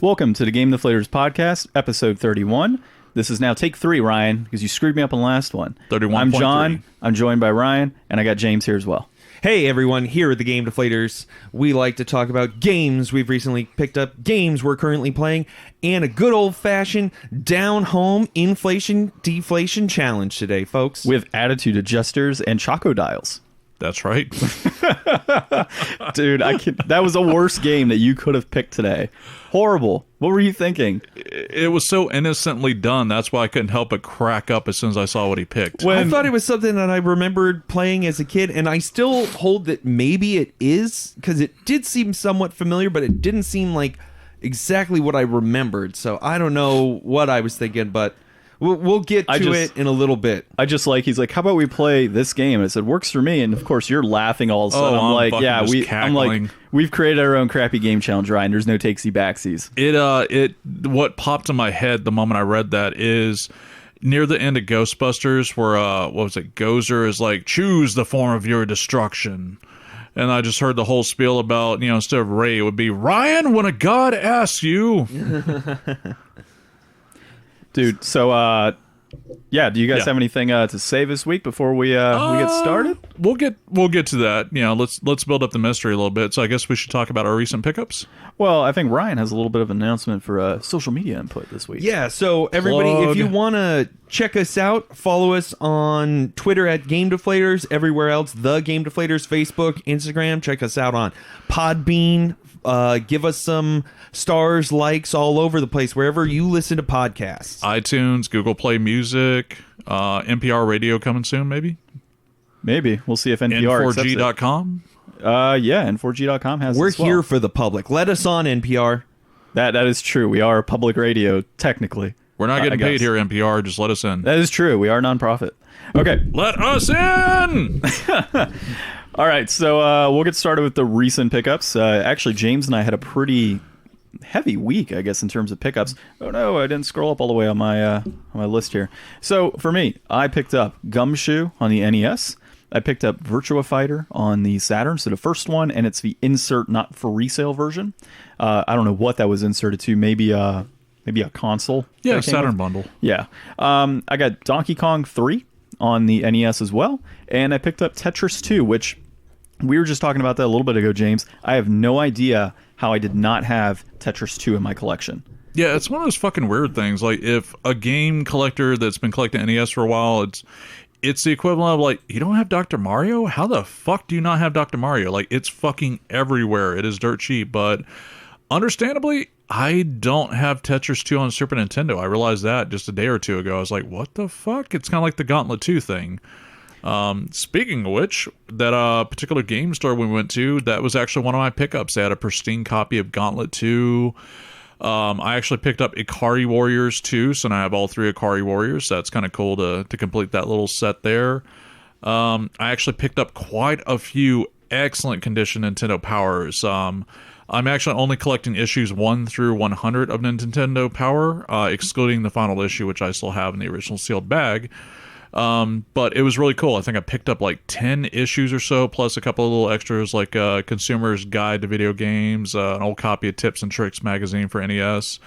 Welcome to the Game Deflators Podcast, episode 31. This is now take 3, Ryan, because you screwed me up on the last one. 31.3. I'm John, I'm joined by Ryan, and I got James here as well. Hey everyone, here at the Game Deflators, we like to talk about games we've recently picked up, games we're currently playing, and a good old-fashioned down-home inflation-deflation challenge today, folks. With attitude adjusters and choco dials. That's right. Dude, that was the worst game that you could have picked today. Horrible. What were you thinking? It was so innocently done. That's why I couldn't help but crack up as soon as I saw what he picked. I thought it was something that I remembered playing as a kid, and I still hold that maybe it is, because it did seem somewhat familiar, but it didn't seem like exactly what I remembered. So I don't know what I was thinking, but we'll get to it in a little bit. He's like, how about we play this game? I said, works for me. And of course, you're laughing all of a sudden. I'm like, we've created our own crappy game challenge, Ryan. There's no takesy backsies. What popped in my head the moment I read that is near the end of Ghostbusters, where Gozer is like, choose the form of your destruction. And I just heard the whole spiel about, instead of Ray, it would be Ryan when a god asks you. Dude, so do you guys have anything to say this week before we get started? We'll get to that. Let's build up the mystery a little bit. So I guess we should talk about our recent pickups. Well, I think Ryan has a little bit of an announcement for social media input this week. Yeah, so everybody, if you want to check us out, follow us on Twitter at Game Deflators, everywhere else, The Game Deflators, Facebook, Instagram. Check us out on Podbean. Give us some stars, likes all over the place, wherever you listen to podcasts. iTunes, Google Play Music, NPR Radio coming soon, maybe? Maybe. We'll see if NPR N4G.com? N4G.com has We're as well. here for the public. Let us on, NPR. That is true. We are a public radio, technically. We're not getting paid here, NPR. Just let us in. That is true. We are nonprofit. Okay. Let us in! All right, so we'll get started with the recent pickups. Actually, James and I had a pretty heavy week, I guess, in terms of pickups. Oh no, I didn't scroll up all the way on my list here. So for me, I picked up Gumshoe on the NES. I picked up Virtua Fighter on the Saturn, so the first one, and it's the insert, not for resale version. I don't know what that was inserted to. Maybe a console. Yeah, Saturn bundle. Yeah. I got Donkey Kong 3 on the NES as well, and I picked up Tetris 2, which we were just talking about that a little bit ago, James. I have no idea how I did not have Tetris 2 in my collection. Yeah, it's one of those fucking weird things. Like, if a game collector that's been collecting NES for a while, it's the equivalent of, like, you don't have Dr. Mario? How the fuck do you not have Dr. Mario? Like, it's fucking everywhere. It is dirt cheap, but understandably, I don't have Tetris 2 on Super Nintendo. I realized that just a day or two ago. I was like, what the fuck? It's kind of like the Gauntlet 2 thing. Speaking of which, that particular game store we went to, that was actually one of my pickups. They had a pristine copy of Gauntlet 2. I actually picked up Ikari Warriors 2, so now I have all 3 Ikari Warriors. So that's kind of cool to complete that little set there. I actually picked up quite a few excellent condition Nintendo Powers. I'm actually only collecting issues 1 through 100 of Nintendo Power, excluding the final issue, which I still have in the original sealed bag. But it was really cool. I think I picked up like 10 issues or so, plus a couple of little extras like Consumer's Guide to Video Games, an old copy of Tips and Tricks magazine for NES.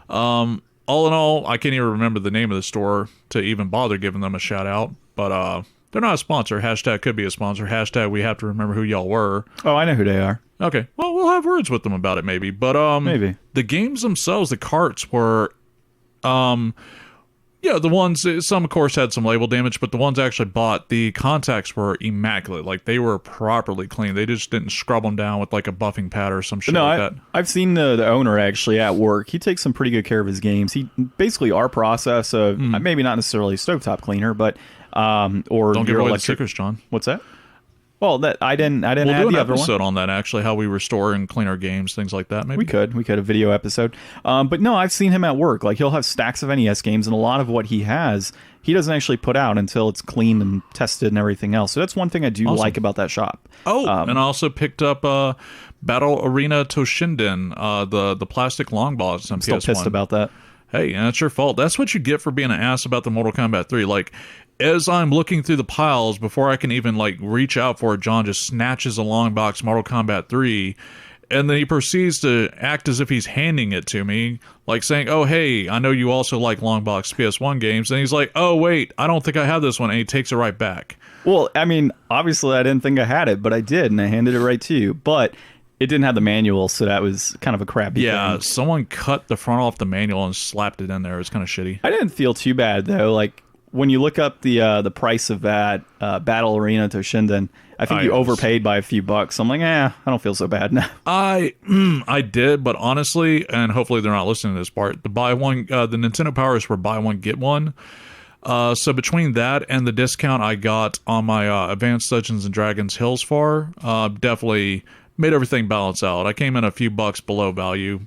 All in all, I can't even remember the name of the store to even bother giving them a shout out, but they're not a sponsor. Hashtag could be a sponsor. Hashtag we have to remember who y'all were. Oh, I know who they are. Okay, well, we'll have words with them about it maybe, but maybe the games themselves, the carts were the ones, some of course had some label damage, but the ones I actually bought, the contacts were immaculate. Like, they were properly clean. They just didn't scrub them down with like a buffing pad or some shit like that. I've seen the owner actually at work. He takes some pretty good care of his games. He basically our process of maybe not necessarily stovetop cleaner, but or don't give away the secrets, John. What's that? Well, that I didn't we'll add do an the other episode one. on that, actually, how we restore and clean our games, things like that. Maybe we could a video episode. But no, I've seen him at work. Like, he'll have stacks of NES games, and a lot of what he has, he doesn't actually put out until it's cleaned and tested and everything else. So that's one thing I do like about that shop. Oh, and I also picked up Battle Arena Toshinden, the plastic long balls on PS1. Still pissed about that. Hey, that's your fault. That's what you get for being an ass about the Mortal Kombat 3. Like, as I'm looking through the piles, before I can even, like, reach out for it, John just snatches a long box Mortal Kombat 3 And then he proceeds to act as if he's handing it to me, like saying, oh, hey, I know you also like long box PS1 games. And he's like, oh, wait, I don't think I have this one. And he takes it right back. Well, I mean, obviously I didn't think I had it, but I did, and I handed it right to you. But it didn't have the manual, so that was kind of a crappy thing. Someone cut the front off the manual and slapped it in there. It was kind of shitty. I didn't feel too bad, though. Like, when you look up the price of that Battle Arena Toshinden, I think you overpaid by a few bucks. I'm like, I don't feel so bad now. I did, but honestly, and hopefully they're not listening to this part, the Nintendo Power is for buy one, get one. So between that and the discount I got on my Advanced Dungeons and Dragons Hills Far, definitely made everything balance out. I came in a few bucks below value.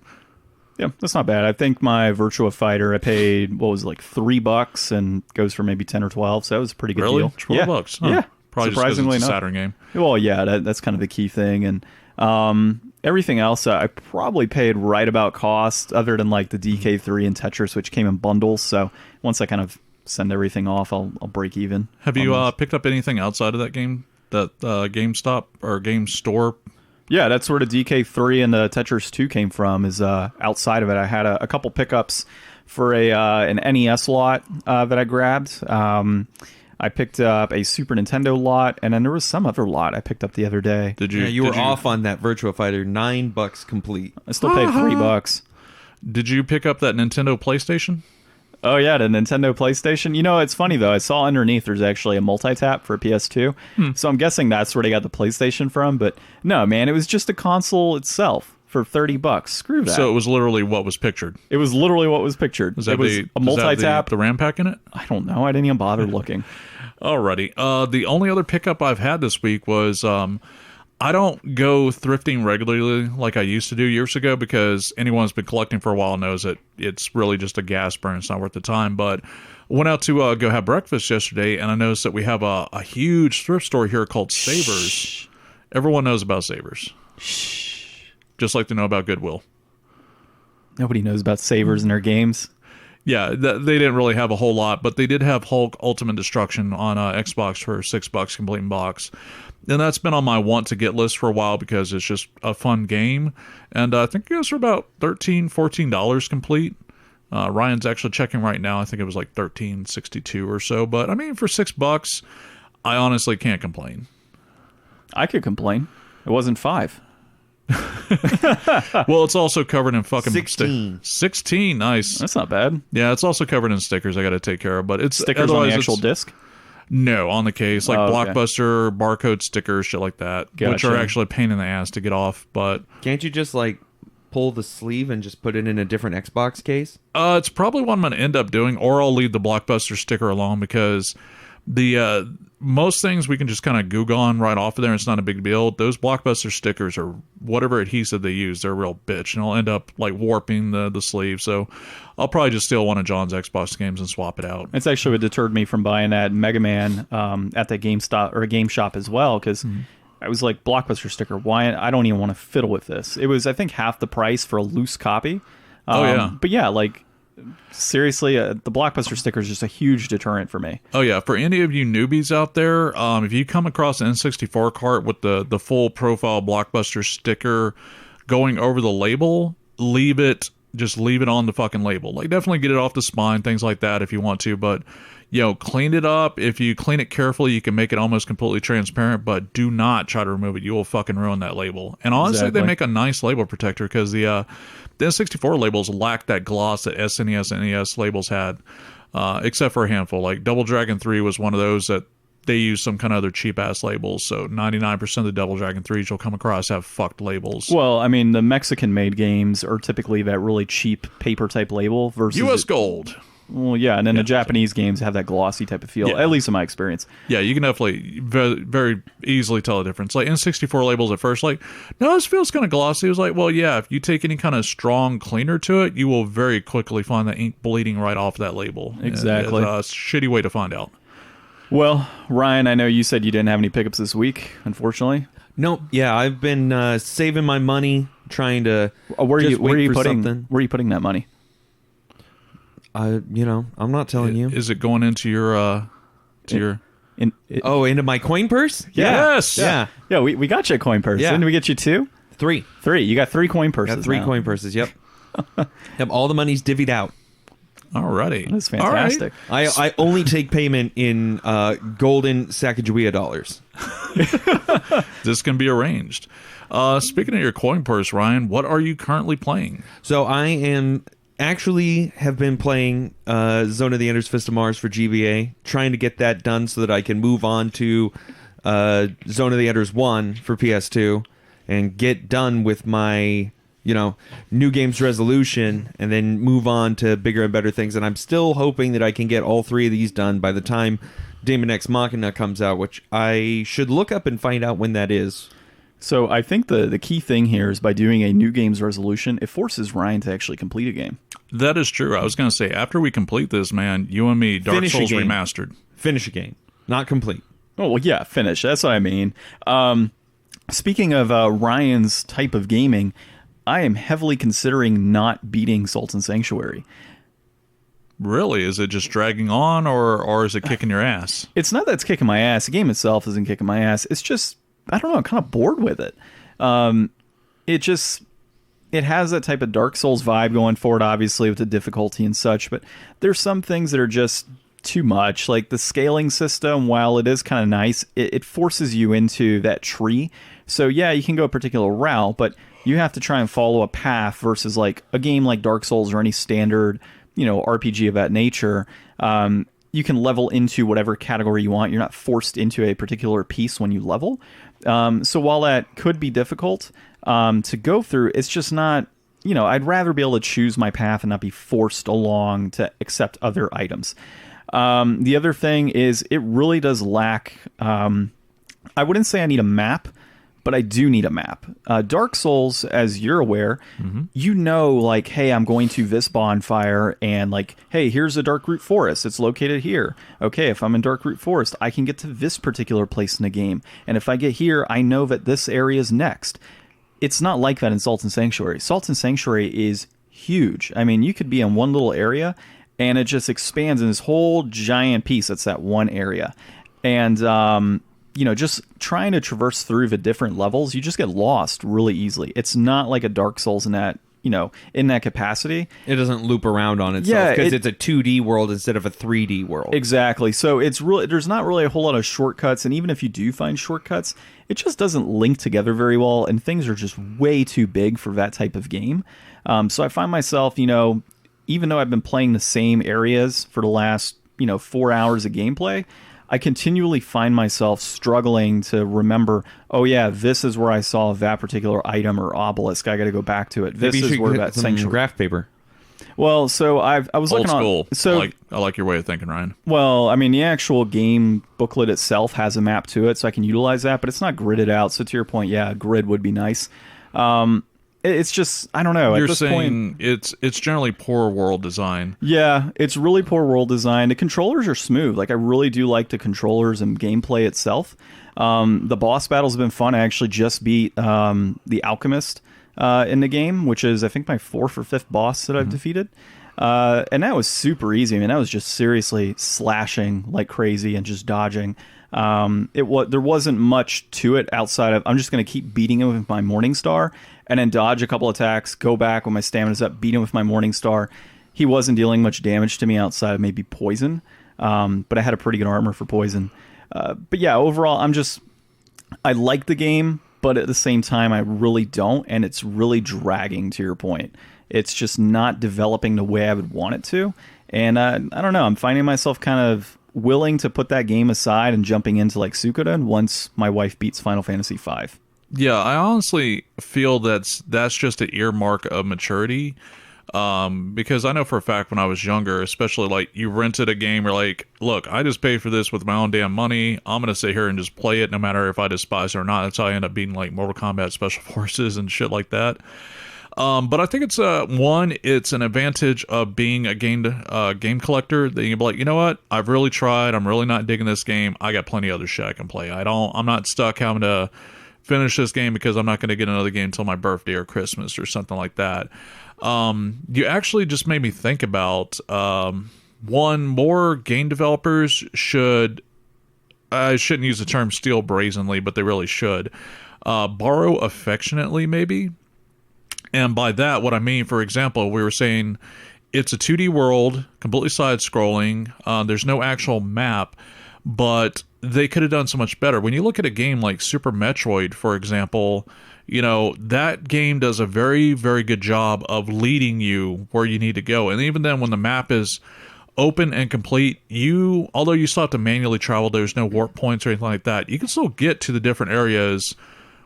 Yeah, that's not bad. I think my Virtua Fighter, I paid, like $3 and goes for maybe 10 or 12, so that was a pretty good deal. Really? $12? Huh. Yeah. Probably surprisingly just 'cause it's a Saturn game. Well, yeah, that's kind of the key thing. And everything else, I probably paid right about cost, other than like the DK3 and Tetris, which came in bundles. So once I kind of send everything off, I'll break even. Have you picked up anything outside of that game, that GameStop or Game Store? Yeah, that's where the DK3 and the Tetris 2 came from, is outside of it. I had a couple pickups for an NES lot that I grabbed. I picked up a Super Nintendo lot, and then there was some other lot I picked up the other day. Did you? You were off on that Virtua Fighter. $9 complete. I still paid $3. Did you pick up that Nintendo PlayStation? Oh, yeah, the Nintendo PlayStation. You know, it's funny, though. I saw underneath there's actually a multi-tap for a PS2. So I'm guessing that's where they got the PlayStation from. But no, man, it was just a console itself for $30. Screw that. So it was literally what was pictured. It was literally what was pictured. Was that it was a multi-tap. The RAM pack in it? I don't know. I didn't even bother looking. Alrighty. The only other pickup I've had this week was I don't go thrifting regularly like I used to do years ago, because anyone who's been collecting for a while knows that it's really just a gas burn. It's not worth the time. But I went out to go have breakfast yesterday, and I noticed that we have a huge thrift store here called Savers. Everyone knows about Savers. Just like to know about Goodwill. Nobody knows about Savers in their games. Yeah, they didn't really have a whole lot, but they did have Hulk Ultimate Destruction on Xbox for $6 complete in box. And that's been on my want to get list for a while because it's just a fun game. And I think it goes for about $13, $14 complete. Ryan's actually checking right now. I think it was like $13.62 or so. But I mean, for $6, I honestly can't complain. I could complain. It wasn't $5. Well, it's also covered in fucking 16. 16, nice. That's not bad. Yeah, it's also covered in stickers I got to take care of. But it's stickers on the actual disc? No, on the case, like okay. Blockbuster, barcode stickers, shit like that, which are actually a pain in the ass to get off. But can't you just like pull the sleeve and just put it in a different Xbox case? It's probably what I'm going to end up doing, or I'll leave the Blockbuster sticker alone, because the most things we can just kind of Google on right off of there. It's not a big deal. Those Blockbuster stickers, or whatever adhesive they use, they're a real bitch, and I'll end up like warping the sleeve. So I'll probably just steal one of John's Xbox games and swap it out. It's actually what deterred me from buying that Mega Man at the GameStop or a Game Shop as well, because I was like, Blockbuster sticker, why? I don't even want to fiddle with this. It was, I think, half the price for a loose copy. But yeah, like, seriously, the Blockbuster sticker is just a huge deterrent for me. Oh yeah, for any of you newbies out there, if you come across an N64 cart with the full profile Blockbuster sticker going over the label, just leave it on the fucking label. Like, definitely get it off the spine, things like that if you want to, but clean it up. If you clean it carefully, you can make it almost completely transparent, but do not try to remove it. You will fucking ruin that label. And honestly, They make a nice label protector, because the N64 labels lack that gloss that SNES and NES labels had, except for a handful. Like Double Dragon 3 was one of those that they use some kind of other cheap-ass labels, so 99% of the Double Dragon 3s you'll come across have fucked labels. Well, I mean, the Mexican-made games are typically that really cheap paper-type label versus... U.S. Gold. Well, yeah, and then the Japanese games have that glossy type of feel, at least in my experience. Yeah, you can definitely very, very easily tell the difference. Like, N64 labels at first, like, no, this feels kind of glossy. It was like, well, yeah, if you take any kind of strong cleaner to it, you will very quickly find the ink bleeding right off that label. Exactly. It's a shitty way to find out. Well, Ryan, I know you said you didn't have any pickups this week, unfortunately. Nope. Yeah, I've been saving my money, trying to where are you putting that money? I'm not telling you. Is it going into your into my coin purse? Yes. Yeah. We got you a coin purse. Yeah. Didn't we get you two? 3. You got 3 coin purses. Got 3 now. coin purses. Yep. Yep. All the money's divvied out. Alrighty. That's fantastic. I only take payment in golden Sacagawea dollars. This can be arranged. Speaking of your coin purse, Ryan, what are you currently playing? So I am actually have been playing Zone of the Enders Fist of Mars for GBA, trying to get that done so that I can move on to Zone of the Enders 1 for PS2 and get done with my, new games resolution and then move on to bigger and better things. And I'm still hoping that I can get all 3 of these done by the time Daemon X Machina comes out, which I should look up and find out when that is. So I think the key thing here is by doing a new games resolution, it forces Ryan to actually complete a game. That is true. I was going to say, after we complete this, man, you and me, Dark Souls Remastered. Finish a game. Not complete. Oh, well, yeah, finish. That's what I mean. Speaking of Ryan's type of gaming, I am heavily considering not beating Sultan Sanctuary. Really? Is it just dragging on, or is it kicking your ass? It's not that it's kicking my ass. The game itself isn't kicking my ass. It's just, I don't know, I'm kind of bored with it. It has that type of Dark Souls vibe going for it, obviously, with the difficulty and such, but there's some things that are just too much. Like the scaling system, while it is kind of nice, it forces you into that tree. So yeah, you can go a particular route, but you have to try and follow a path versus like a game like Dark Souls or any standard, RPG of that nature. You can level into whatever category you want. You're not forced into a particular piece when you level. So while that could be difficult to go through, it's just not, I'd rather be able to choose my path and not be forced along to accept other items. The other thing is it really does lack, I wouldn't say I need a map, but I do need a map. Dark Souls, as you're aware, like, hey, I'm going to this bonfire, and like, hey, here's a Darkroot Forest. It's located here. Okay, if I'm in Darkroot Forest, I can get to this particular place in the game. And if I get here, I know that this area is next. It's not like that in Sultan Sanctuary. Sultan Sanctuary is huge. I mean, you could be in one little area, and it just expands in this whole giant piece. That's that one area. And, just trying to traverse through the different levels, you just get lost really easily. It's not like a Dark Souls in that, in that capacity. It doesn't loop around on itself because it's a 2D world instead of a 3D world. Exactly. So it's really, there's not really a whole lot of shortcuts. And even if you do find shortcuts, it just doesn't link together very well. And things are just way too big for that type of game. So I find myself, even though I've been playing the same areas for the last, 4 hours of gameplay, I continually find myself struggling to remember, oh yeah, this is where I saw that particular item or obelisk. I got to go back to it. This is where that sanctuary. Graph paper. Well, so I was Old looking school. on. So I like your way of thinking, Ryan. Well, I mean, the actual game booklet itself has a map to it, so I can utilize that, but it's not gridded out. So to your point, yeah, a grid would be nice. It's just, I don't know. You're at this saying point, it's generally poor world design. Yeah, it's really poor world design. The controllers are smooth. Like, I really do like the controllers and gameplay itself. The boss battles have been fun. I actually just beat the Alchemist in the game, which is, I think, my 4th or 5th boss that I've defeated. And that was super easy. I mean, that was just seriously slashing like crazy and just dodging. There wasn't much to it outside of, I'm just going to keep beating him with my Morningstar and then dodge a couple attacks, go back when my stamina's up, beat him with my Morningstar. He wasn't dealing much damage to me outside of maybe poison, but I had a pretty good armor for poison. But yeah, overall, I like the game, but at the same time, I really don't, and it's really dragging, to your point. It's just not developing the way I would want it to, and I don't know, I'm finding myself kind of willing to put that game aside and jumping into like Suikoden once my wife beats Final Fantasy V. Yeah, I honestly feel that's just an earmark of maturity, because I know for a fact when I was younger, especially like you rented a game, you're like, look, I just paid for this with my own damn money. I'm going to sit here and just play it no matter if I despise it or not. That's how I end up beating like Mortal Kombat Special Forces and shit like that. But I think it's an advantage of being a game collector that you can be like, you know what? I've really tried. I'm really not digging this game. I got plenty of other shit I can play. I'm not stuck having to finish this game because I'm not going to get another game until my birthday or Christmas or something like that. You actually just made me think about, more game developers should, I shouldn't use the term steal brazenly, but they really should. borrow affectionately, maybe. And by that, what I mean, for example, we were saying it's a 2D world, completely side-scrolling. There's no actual map, but they could have done so much better. When you look at a game like Super Metroid, for example, you know, that game does a very, very good job of leading you where you need to go. And even then, when the map is open and complete, although you still have to manually travel, there's no warp points or anything like that, you can still get to the different areas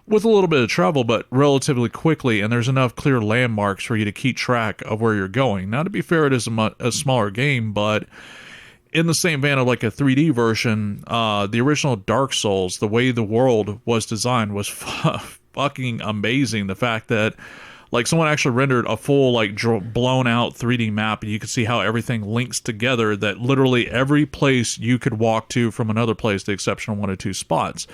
with a little bit of travel, but relatively quickly, and there's enough clear landmarks for you to keep track of where you're going. Now, to be fair, it is a smaller game, but in the same vein of like a 3D version, the original Dark Souls, the way the world was designed was fucking amazing. The fact that like someone actually rendered a full like blown out 3D map, and you can see how everything links together, that literally every place you could walk to from another place, the exception of 1 or 2 spots.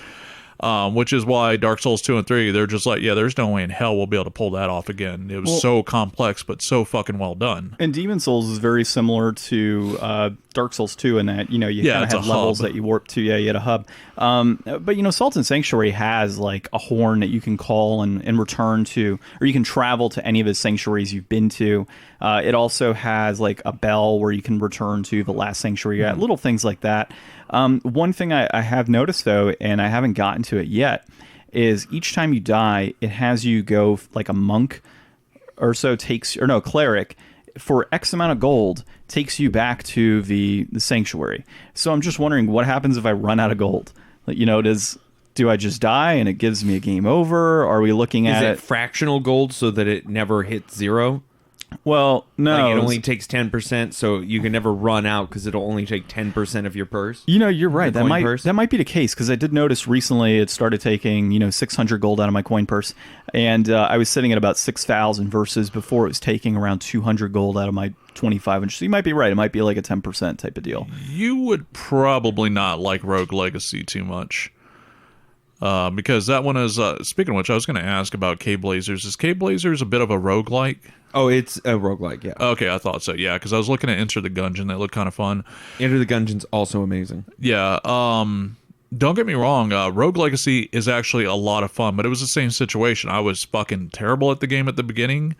Which is why Dark Souls 2 and 3, they're just like, yeah, there's no way in hell we'll be able to pull that off again. It was so complex, but so fucking well done. And Demon Souls is very similar to Dark Souls 2 in that, you know, you kind of had levels that you warp to. Yeah, you had a hub. But, you know, Salt and Sanctuary has, like, a horn that you can call and return to, or you can travel to any of the sanctuaries you've been to. It also has, like, a bell where you can return to the last sanctuary you're at, little things like that. One thing I have noticed, though, and I haven't gotten to it yet, is each time you die, it has you go like a monk or so cleric for X amount of gold takes you back to the sanctuary. So I'm just wondering what happens if I run out of gold. You know, do I just die and it gives me a game over? Are we looking at it fractional gold so that it never hits 0? Well, no. Like it only takes 10%, so you can never run out because it'll only take 10% of your purse. You know, you're right. That might be the case, because I did notice recently it started taking, 600 gold out of my coin purse, and I was sitting at about 6,000 versus before it was taking around 200 gold out of my 25 So you might be right. It might be like a 10% type of deal. You would probably not like Rogue Legacy too much. Because that one is, speaking of which, I was going to ask about K-Blazers. Is K-Blazers a bit of a roguelike? Oh, it's a roguelike, yeah. Okay, I thought so, yeah, because I was looking at Enter the Gungeon. That looked kind of fun. Enter the Gungeon's also amazing. Yeah, don't get me wrong, Rogue Legacy is actually a lot of fun, but it was the same situation. I was fucking terrible at the game at the beginning.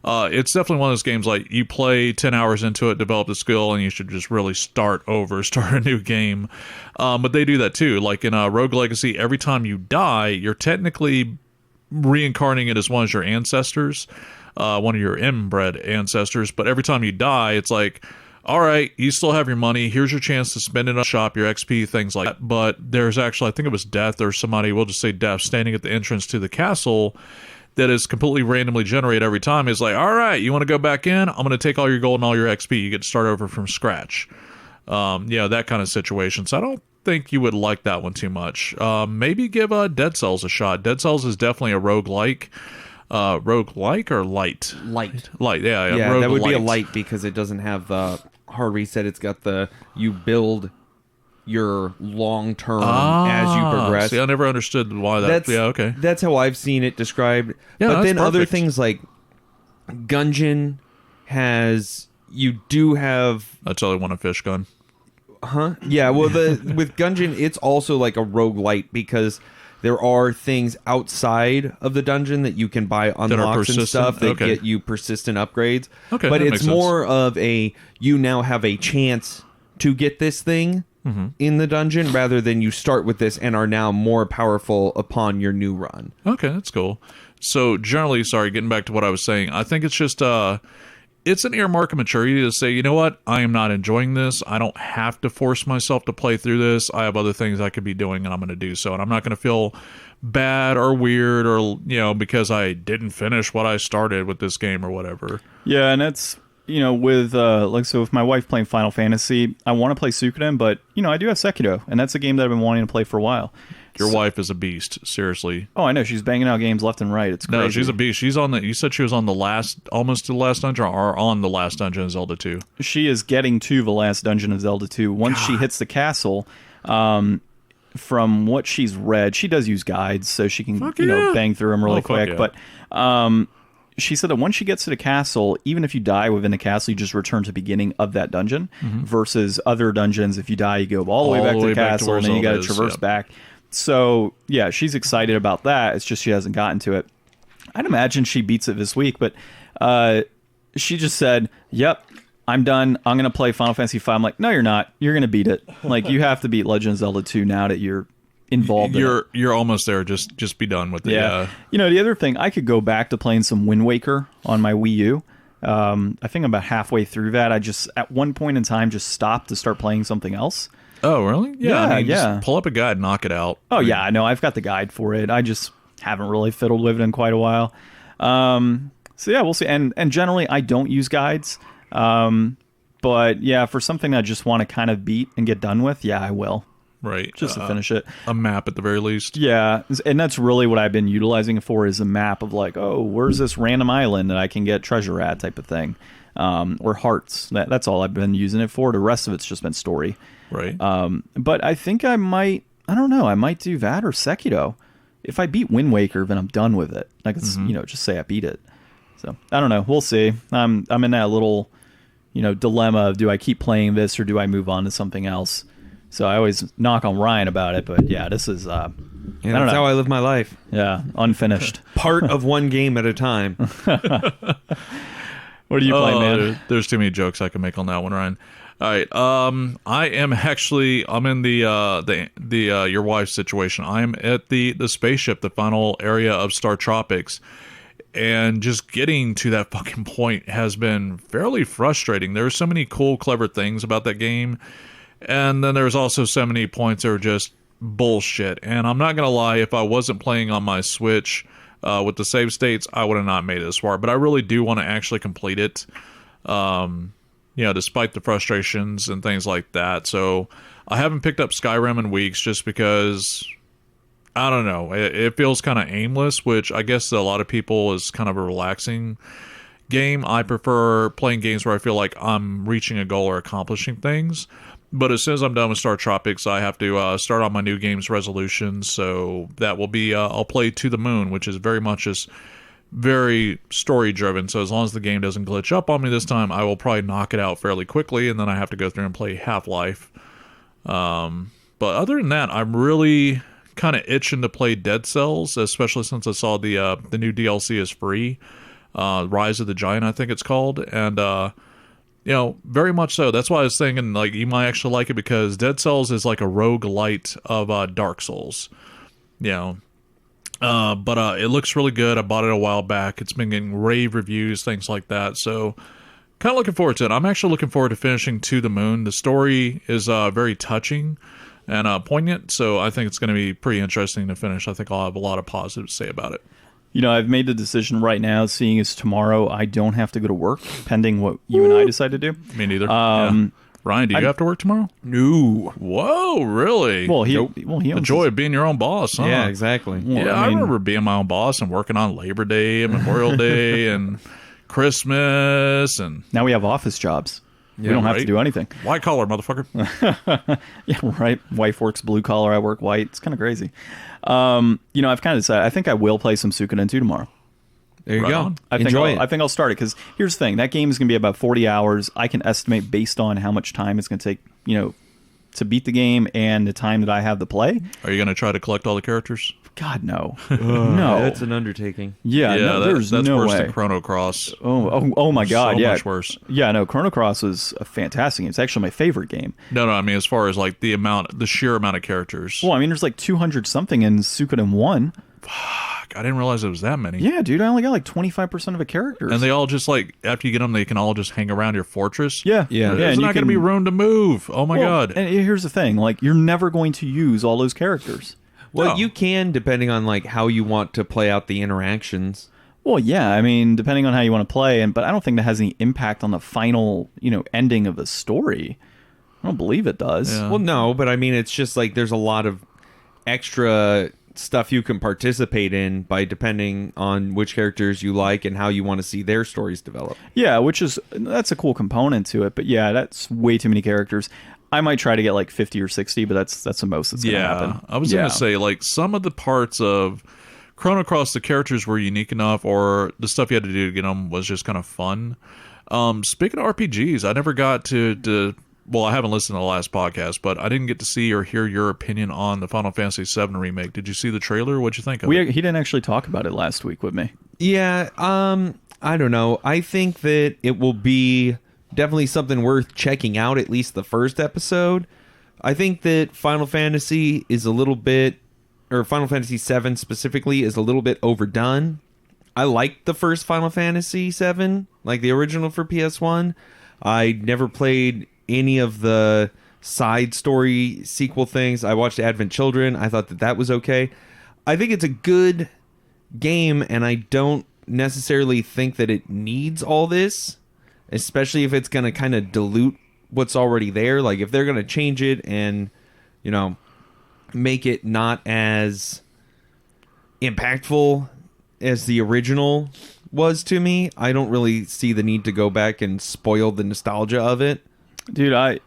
It's definitely one of those games like you play 10 hours into it, develop the skill, and you should just really start a new game. But they do that too. Like in Rogue Legacy, every time you die, you're technically reincarnating as one of your ancestors, one of your inbred ancestors. But every time you die, it's like, all right, you still have your money. Here's your chance to spend it on shop, your XP, things like that. But there's actually, I think it was Death or somebody, we'll just say Death, standing at the entrance to the castle that is completely randomly generated every time. Is like, all right, you want to go back in? I'm going to take all your gold and all your XP. You get to start over from scratch. That kind of situation. So I don't think you would like that one too much. Maybe give Dead Cells a shot. Dead Cells is definitely a roguelike. Roguelike or light? Light, yeah. Yeah, that would be a light because it doesn't have the hard reset. It's got you build your long term as you progress. See, I never understood why that. Yeah, okay. That's how I've seen it described. Yeah, but then other things like Gungeon you do have. That's all I want, a fish gun. Huh? Yeah. Well, with Gungeon, it's also like a roguelite because there are things outside of the dungeon that you can buy unlocks and stuff that get you persistent upgrades. Okay, but it's more of you now have a chance to get this thing in the dungeon rather than you start with this and are now more powerful upon your new run. Okay, that's cool. So generally, getting back to what I was saying, I think it's just it's an earmark of maturity to say, you know what, I am not enjoying this. I don't have to force myself to play through this. I have other things I could be doing, and I'm going to do so. And I'm not going to feel bad or weird or, because I didn't finish what I started with this game or whatever. Yeah, and that's, with, so if my wife playing Final Fantasy, I want to play Suikoden, but, I do have Sekiro, and that's a game that I've been wanting to play for a while. Your wife is a beast, seriously. Oh, I know. She's banging out games left and right. It's crazy. No, she's a beast. She's on you said she was on almost the last dungeon, or on the last dungeon of Zelda 2? She is getting to the last dungeon of Zelda 2. Once she hits the castle, from what she's read, she does use guides, so she can, bang through them really quick. Yeah. But she said that once she gets to the castle, even if you die within the castle, you just return to the beginning of that dungeon, versus other dungeons, if you die, you go all the way back to the castle, and then you got to traverse back. So, yeah, she's excited about that. It's just she hasn't gotten to it. I'd imagine she beats it this week, but she just said, yep, I'm done. I'm going to play Final Fantasy V. I'm like, no, you're not. You're going to beat it. Like, you have to beat Legend of Zelda 2 now that you're involved in it. You're almost there. Just be done with it. Yeah. You know, the other thing, I could go back to playing some Wind Waker on my Wii U. I think I'm about halfway through that. I just, at one point in time, just stopped to start playing something else. Oh, really? Yeah, I mean, just pull up a guide, knock it out. Oh, yeah, I know. I've got the guide for it. I just haven't really fiddled with it in quite a while. So, yeah, we'll see. And generally, I don't use guides. But, yeah, for something I just want to kind of beat and get done with, yeah, I will. Right. Just to finish it. A map at the very least. Yeah, and that's really what I've been utilizing it for, is a map of like, oh, where's this random island that I can get treasure at type of thing. Or hearts. That's all I've been using it for. The rest of it's just been story. Right. But I think I might do that or Sekiro. If I beat Wind Waker, then I'm done with it. Like, it's, just say I beat it. So, I don't know. We'll see. I'm in that little, dilemma of, do I keep playing this or do I move on to something else? So I always knock on Ryan about it, but yeah, this is that's how I live my life. Yeah, unfinished. Part of one game at a time. What are you playing, man? There's too many jokes I can make on that one, Ryan. All right. I'm in the your wife's situation. I'm at the spaceship, the final area of Star Tropics. And just getting to that fucking point has been fairly frustrating. There are so many cool, clever things about that game. And then there's also so many points that are just bullshit. And I'm not going to lie, if I wasn't playing on my Switch with the save states, I would have not made it this far. But I really do want to actually complete it, despite the frustrations and things like that. So I haven't picked up Skyrim in weeks just because, I don't know, it feels kind of aimless, which I guess a lot of people is kind of a relaxing game. I prefer playing games where I feel like I'm reaching a goal or accomplishing things. But as soon as I'm done with Star Tropics, I have to start on my new game's resolution. So that will be, I'll play To the Moon, which is very much just very story driven. So as long as the game doesn't glitch up on me this time, I will probably knock it out fairly quickly. And then I have to go through and play Half-Life. But other than that, I'm really kind of itching to play Dead Cells, especially since I saw the new DLC is free. Rise of the Giant, I think it's called. And, very much so. That's why I was thinking, like, you might actually like it because Dead Cells is like a roguelite of Dark Souls. But it looks really good. I bought it a while back. It's been getting rave reviews, things like that. So kind of looking forward to it. I'm actually looking forward to finishing To the Moon. The story is very touching and poignant, so I think it's going to be pretty interesting to finish. I think I'll have a lot of positive to say about it. I've made the decision right now, seeing as tomorrow I don't have to go to work, pending what you and I decide to do. Me neither. Ryan, do you have to work tomorrow? No. Whoa, really? Well, he the joy of being your own boss, huh? Yeah, exactly. Well, I remember being my own boss and working on Labor Day and Memorial Day and Christmas. And now we have office jobs. Yeah, we don't have to do anything. White collar, motherfucker. Yeah, right. Wife works blue collar. I work white. It's kind of crazy. I've kind of decided. I think I will play some Suikoden 2 tomorrow. There you go. Enjoy it. I think I'll start it because here's the thing. That game is going to be about 40 hours. I can estimate based on how much time it's going to take, to beat the game and the time that I have to play. Are you going to try to collect all the characters? God, no. No. That's an undertaking. Yeah, that's no worse way. than Chrono Cross. Oh my God, so much worse. Yeah, no, Chrono Cross was a fantastic game. It's actually my favorite game. No, I mean, as far as like the sheer amount of characters. Well, I mean, there's like 200 something in Suikoden 1. Fuck, I didn't realize it was that many. Yeah, dude, I only got like 25% of the characters. And they all just like, after you get them, they can all just hang around your fortress. Yeah. There's not going to be room to move. Oh my God. And here's the thing, like, you're never going to use all those characters. Well, you can, depending on like how you want to play out the interactions. Well, yeah, I mean, depending on how you want to play, but I don't think that has any impact on the final, ending of the story. I don't believe it does. Yeah. Well, no, but I mean, it's just like there's a lot of extra stuff you can participate in by depending on which characters you like and how you want to see their stories develop. Yeah, that's a cool component to it. But yeah, that's way too many characters. I might try to get like 50 or 60, but that's the most that's going to happen. I was going to say, like, some of the parts of Chrono Cross, the characters were unique enough, or the stuff you had to do to get them was just kind of fun. Speaking of RPGs, I never got to well, I haven't listened to the last podcast, but I didn't get to see or hear your opinion on the Final Fantasy VII remake. Did you see the trailer? What'd you think of it? He didn't actually talk about it last week with me. Yeah, I don't know. I think that it will be definitely something worth checking out, at least the first episode. I think that Final Fantasy is a little bit, or Final Fantasy VII specifically, is a little bit overdone. I liked the first Final Fantasy VII, like the original for PS1. I never played any of the side story sequel things. I watched Advent Children. I thought that was okay. I think it's a good game, and I don't necessarily think that it needs all this, especially if it's going to kind of dilute what's already there. Like, if they're going to change it and, you know, make it not as impactful as the original was to me, I don't really see the need to go back and spoil the nostalgia of it. Dude,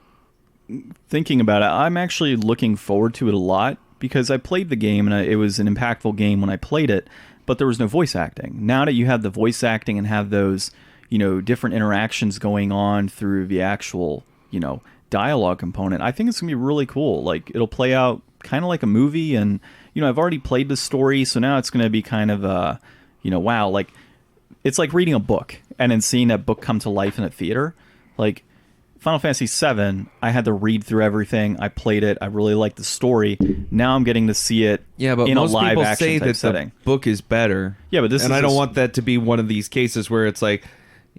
thinking about it, I'm actually looking forward to it a lot because I played the game and it was an impactful game when I played it, but there was no voice acting. Now that you have the voice acting and have those, you know, different interactions going on through the actual, you know, dialogue component, I think it's gonna be really cool. Like, it'll play out kind of like a movie, and you know, I've already played the story, so now it's gonna be kind of you know, wow, like it's like reading a book and then seeing that book come to life in a theater. Like Final Fantasy VII, I had to read through everything. I played it. I really liked the story. Now I'm getting to see it but in a most live people action say type that setting. The book is better. Yeah, but I don't want that to be one of these cases where it's like,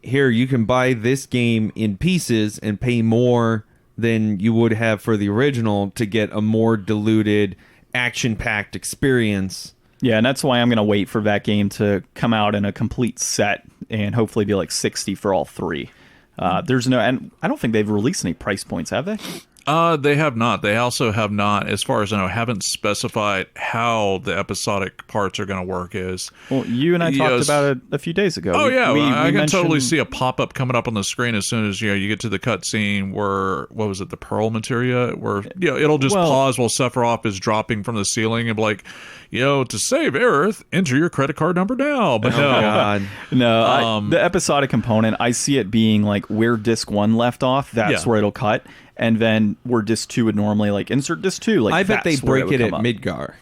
here, you can buy this game in pieces and pay more than you would have for the original to get a more diluted, action-packed experience. Yeah, and that's why I'm going to wait for that game to come out in a complete set and hopefully be like $60 for all three. There's no, and I don't think they've released any price points, have they? They have not. They also have not, as far as I know, haven't specified how the episodic parts are going to work. Well, you and I talked about it a few days ago. Oh, yeah. I can totally mentioned... see a pop-up coming up on the screen as soon as, you know, you get to the cutscene where, what was it, the Pearl Materia? Where, you know, it'll just pause while Sephiroth is dropping from the ceiling and be like, you know, to save Aerith, enter your credit card number now. But the episodic component, I see it being like where disc 1 left off, that's where it'll cut. And then where disc 2 would normally, like, insert disc 2. Like, I bet they break it at Midgar.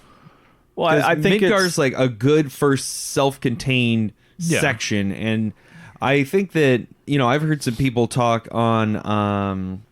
Well, I think Midgar's like a good first self-contained section. And I think that, you know, I've heard some people talk on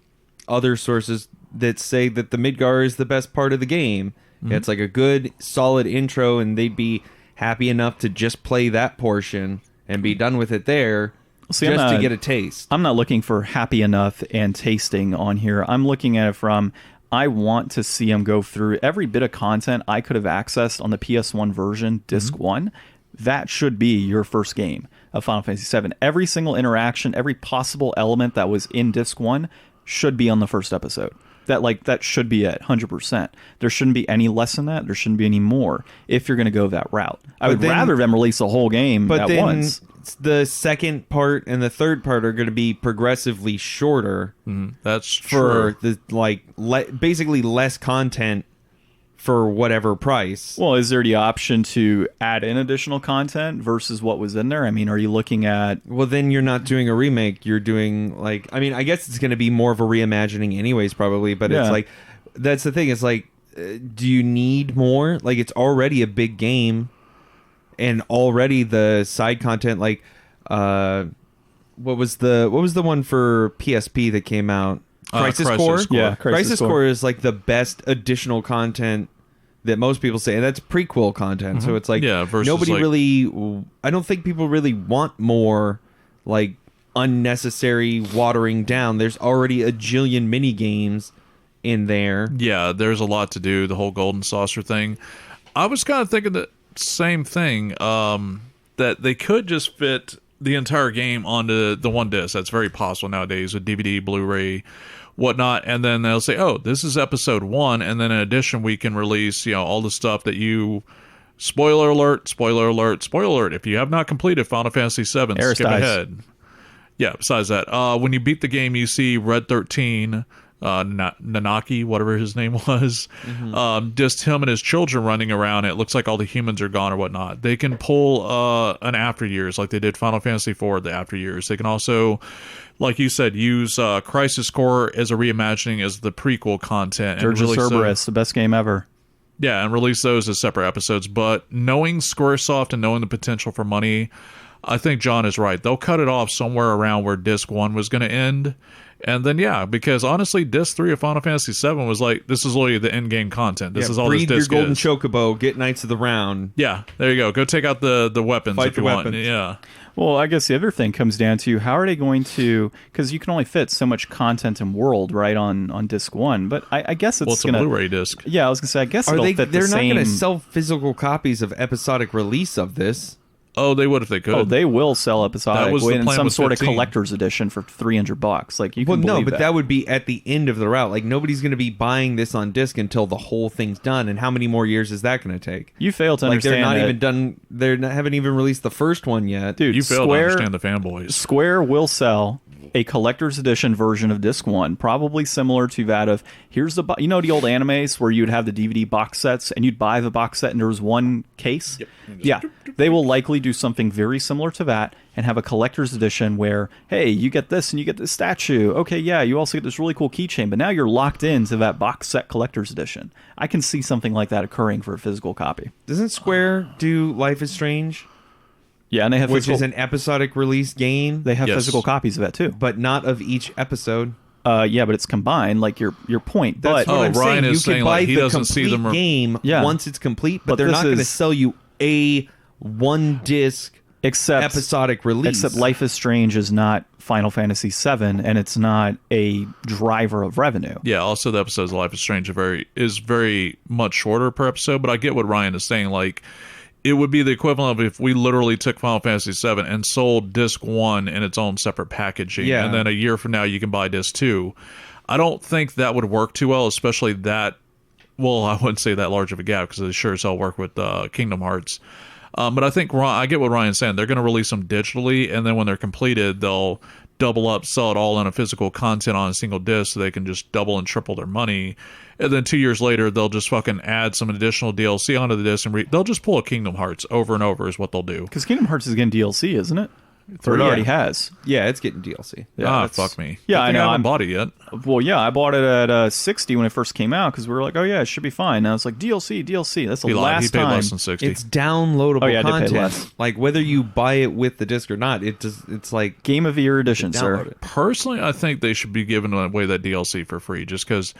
other sources that say that the Midgar is the best part of the game. Mm-hmm. It's like a good, solid intro, and they'd be happy enough to just play that portion and be done with it there. See, just to get a taste. I'm not looking for happy enough and tasting on here. I'm looking at it from, I want to see them go through every bit of content I could have accessed on the PS1 version, Disc 1. That should be your first game of Final Fantasy VII. Every single interaction, every possible element that was in Disc 1 should be on the first episode. That should be it, 100%. There shouldn't be any less than that. There shouldn't be any more if you're going to go that route. I would rather them release a whole game at once. The second part and the third part are going to be progressively shorter. That's for true. the basically less content for whatever price. Well, is there the option to add in additional content versus what was in there? I mean, are you looking at... Well, then you're not doing a remake. You're doing, like... I mean, I guess it's going to be more of a reimagining anyways, probably. But it's like... That's the thing. It's like, do you need more? Like, it's already a big game. And already the side content, like... what was the one for PSP that came out? Crisis Core? Yeah, Crisis Core is like the best additional content that most people say, and that's prequel content. So it's like nobody really... I don't think people really want more like unnecessary watering down. There's already a jillion mini games in there. Yeah, there's a lot to do. The whole Golden Saucer thing. I was kind of thinking the same thing, that they could just fit the entire game onto the one disc. That's very possible nowadays with DVD, Blu-ray, whatnot, and then they'll say, oh, this is episode 1, and then in addition we can release, you know, all the stuff that you... spoiler alert, spoiler alert, spoiler alert. If you have not completed Final Fantasy VII, skip ahead. Yeah, besides that, when you beat the game, you see Red 13 Nanaki, whatever his name was, just him and his children running around. It looks like all the humans are gone or whatnot. They can pull an After Years like they did Final Fantasy IV, the After Years. They can also, like you said, use Crisis Core as a reimagining as the prequel content. Dirge of Cerberus, the best game ever. Yeah, and release those as separate episodes. But knowing Squaresoft and knowing the potential for money, I think John is right. They'll cut it off somewhere around where Disc 1 was going to end. And then, yeah, because honestly, Disc 3 of Final Fantasy 7 was like, this is literally the end-game content. This is all this disc disc your golden is. chocobo, get Knights of the Round. Yeah, there you go. Go take out the weapons Fight if you the want. weapons. Yeah. Well, I guess the other thing comes down to how are they going to, because you can only fit so much content and world right on disc 1, but I guess it's a Blu-ray disc. Yeah, I was gonna say I guess it'll fit They're the not same. going to sell physical copies of episodic release of this. Oh, they would if they could. Oh, they will sell episodic That was the in plan some with sort 15. of collector's edition for $300. Like you can Well, no, believe but that would be at the end of the route. Like nobody's going to be buying this on disc until the whole thing's done. And how many more years is that going to take? You fail to Like they're understand not that, even done. Haven't even released the first one yet, dude. You fail to Square, understand the fanboys. Square will sell a collector's edition version of disc 1, probably similar to that of here's the the old animes where you'd have the DVD box sets and you'd buy the box set and there was one case. Yep. Yeah, they will likely do something very similar to that and have a collector's edition where, hey, you get this and you get this statue. Okay, yeah, you also get this really cool keychain, but now you're locked into that box set collector's edition. I can see something like that occurring for a physical copy. Doesn't Square do Life is Strange? Yeah, and they have Which is an episodic release game, they have Yes. physical copies of that too. but not of each episode. Yeah, but it's combined, like your point. That's But what I'm Ryan saying. is You saying, can buy like, he the doesn't see complete them game Yeah. once it's complete, but But they're this not going to is- sell you a one disc except episodic release. Except Life is Strange is not Final Fantasy VII, and it's not a driver of revenue. Yeah, also the episodes of Life is Strange is very much shorter per episode, but I get what Ryan is saying. Like, it would be the equivalent of if we literally took Final Fantasy VII and sold Disc 1 in its own separate packaging, Yeah. and then a year from now you can buy Disc 2. I don't think that would work too well, especially that, well, I wouldn't say that large of a gap, because they sure as hell work with Kingdom Hearts. But I think I get what Ryan's saying. They're going to release them digitally, and then when they're completed, they'll double up, sell it all in a physical content on a single disc so they can just double and triple their money. And then 2 years later, they'll just fucking add some additional DLC onto the disc, and they'll just pull a Kingdom Hearts over and over is what they'll do. Because Kingdom Hearts is getting DLC, isn't it? Or it already has. Yeah, it's getting DLC. Fuck me. Yeah, I know. I haven't bought it yet. Well, yeah, I bought it at 60 when it first came out because we were like, oh yeah, it should be fine. Now it's like DLC. That's the He lied. He last paid time. less than 60. It's downloadable Oh, yeah, I did pay content. less. Like whether you buy it with the disc or not, it's like Game of the Year edition, download sir. it. Personally, I think they should be giving away that DLC for free, just because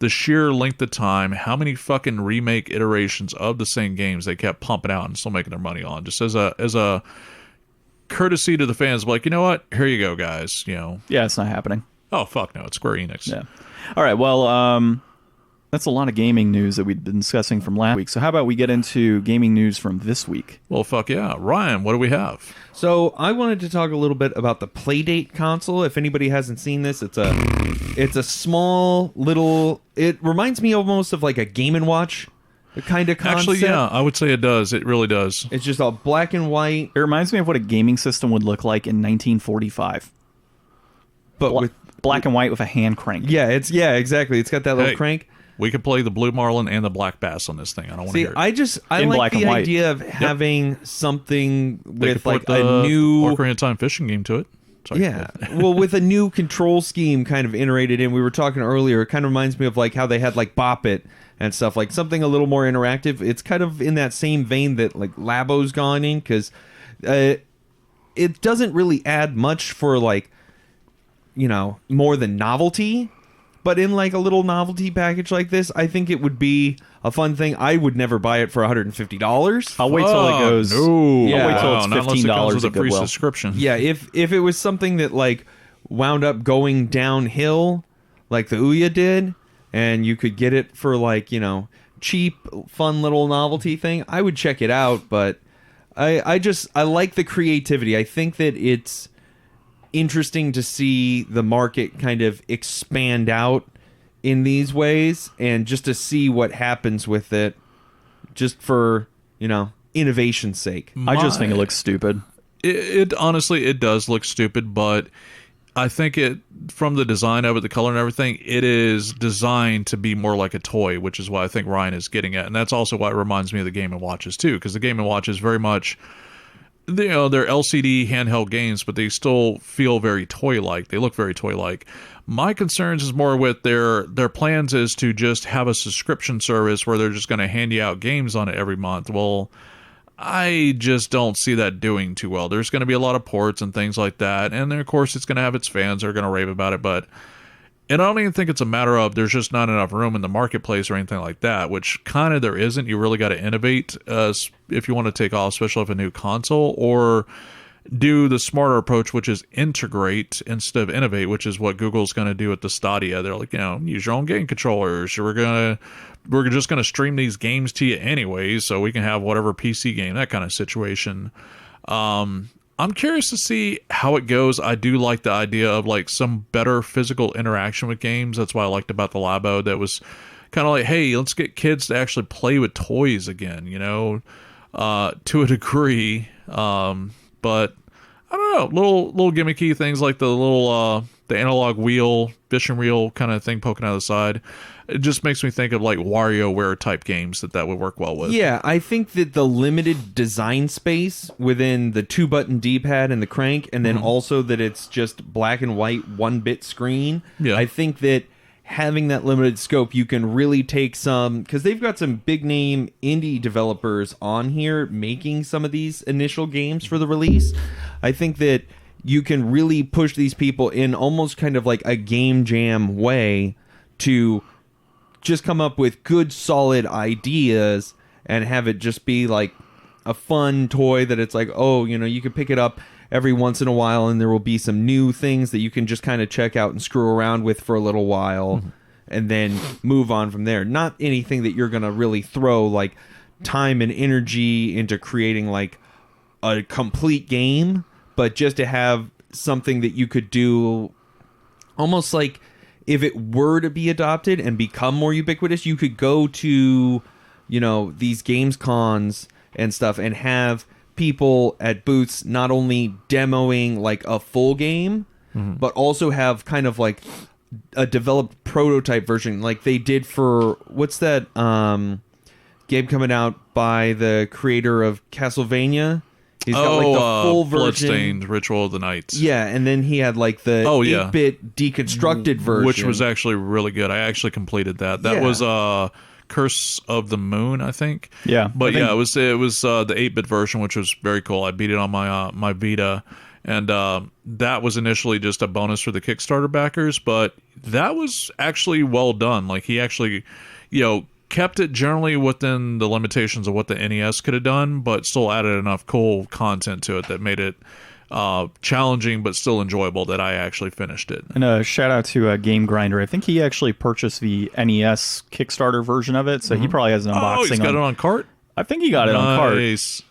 the sheer length of time, how many fucking remake iterations of the same games they kept pumping out and still making their money on, just as a courtesy to the fans, like, you know what? Here you go, guys. Yeah, it's not happening. Oh fuck no, it's Square Enix. Yeah. All right. Well, that's a lot of gaming news that we've been discussing from last week. So how about we get into gaming news from this week? Well, fuck yeah, Ryan, what do we have? So I wanted to talk a little bit about the Playdate console. If anybody hasn't seen this, it's a small little. It reminds me almost of like a Game & Watch kind of concept. Actually, yeah, I would say it does. It really does. It's just all black and white, It reminds me of what a gaming system would look like in 1945. but with Black and white with a hand crank. exactly. It's got that little Hey, crank. We could play the Blue Marlin and the Black Bass on this thing. I don't want to See, hear it. I In like black the and white. idea of having something They with could like put a the new Ocarina of Time fishing game to it. Sorry. Yeah. Well, with a new control scheme kind of iterated in, we were talking earlier, it kind of reminds me of like how they had like Bop It and stuff, like something a little more interactive. It's kind of in that same vein that like Labo's gone in, because it doesn't really add much for like, more than novelty. But in like a little novelty package like this, I think it would be a fun thing. I would never buy it for $150. I'll wait till it goes. No. Yeah. I'll wait till it's Not unless it comes $15 with a at free Goodwill. subscription. Yeah, if it was something that like wound up going downhill, like the Ouya did, and you could get it for like cheap, fun little novelty thing, I would check it out. But I like the creativity. I think that it's interesting to see the market kind of expand out in these ways, and just to see what happens with it, just for innovation's sake. I just think it looks stupid. It honestly, it does look stupid, but I think it, from the design of it, the color and everything, it is designed to be more like a toy, which is what I think Ryan is getting at. And that's also why it reminds me of the Game & Watches too, because the Game & Watches very much, you know, they're LCD handheld games, but they still feel very toy-like. They look very toy-like. My concerns is more with their plans is to just have a subscription service where they're just going to hand you out games on it every month. Well, I just don't see that doing too well. There's going to be a lot of ports and things like that, and then of course it's going to have its fans that are going to rave about it, and I don't even think it's a matter of there's just not enough room in the marketplace or anything like that, which kind of there isn't. You really got to innovate if you want to take off, especially with a new console, or do the smarter approach, which is integrate instead of innovate, which is what Google's going to do with the Stadia. They're like, you know, use your own game controllers. We're just going to stream these games to you anyway, so we can have whatever PC game, that kind of situation. I'm curious to see how it goes. I do like the idea of like some better physical interaction with games. That's what I liked about the Labo. That was kind of like, hey, let's get kids to actually play with toys again, you know, to a degree. But I don't know, little gimmicky things like the analog wheel, fishing reel kind of thing poking out of the side. It just makes me think of like WarioWare type games that would work well with. Yeah, I think that the limited design space within the 2-button D-pad and the crank, and then also that it's just black and white 1-bit screen. Yeah. I think that having that limited scope, you can really take some, because they've got some big name indie developers on here making some of these initial games for the release. I think that you can really push these people in almost kind of like a game jam way to just come up with good solid ideas and have it just be like a fun toy that it's like, oh, you know, you can pick it up every once in a while and there will be some new things that you can just kind of check out and screw around with for a little while and then move on from there. Not anything that you're going to really throw like time and energy into creating like a complete game, but just to have something that you could do almost like if it were to be adopted and become more ubiquitous, you could go to, you know, these games cons and stuff and have people at booths not only demoing like a full game, but also have kind of like a developed prototype version like they did for, what's that game coming out by the creator of Castlevania? He's got like the full version. Bloodstained Ritual of the Nights. Yeah, and then he had like the 8-bit deconstructed version. Which was actually really good. I actually completed that. That was Curse of the Moon, I think. Yeah. But it was the 8-bit version, which was very cool. I beat it on my Vita. And that was initially just a bonus for the Kickstarter backers, but that was actually well done. Like he actually, you know, kept it generally within the limitations of what the NES could have done, but still added enough cool content to it that made it challenging but still enjoyable that I actually finished it. And a shout out to Game Grinder. I think he actually purchased the NES Kickstarter version of it, so he probably has an unboxing. Oh, he's got it on cart? I think he got it on cart.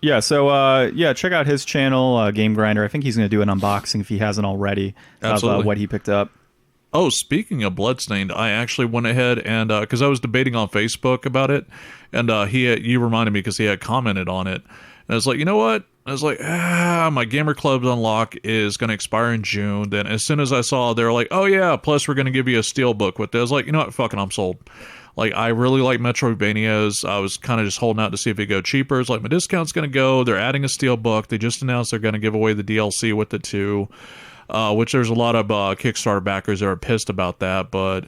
Yeah, so check out his channel, Game Grinder. I think he's going to do an unboxing if he hasn't already of what he picked up. Oh, speaking of Bloodstained, I actually went ahead and because I was debating on Facebook about it, and you reminded me because he had commented on it, and I was like, you know what? I was like, my Gamer Club's unlock is going to expire in June. Then as soon as I saw, they were like, oh yeah, plus we're going to give you a steelbook with it. I was like, you know what? Fucking, I'm sold. Like, I really like Metroidvanias. I was kind of just holding out to see if it would go cheaper. It's like, my discount's going to go. They're adding a steelbook. They just announced they're going to give away the DLC with it too. Which there's a lot of Kickstarter backers that are pissed about that,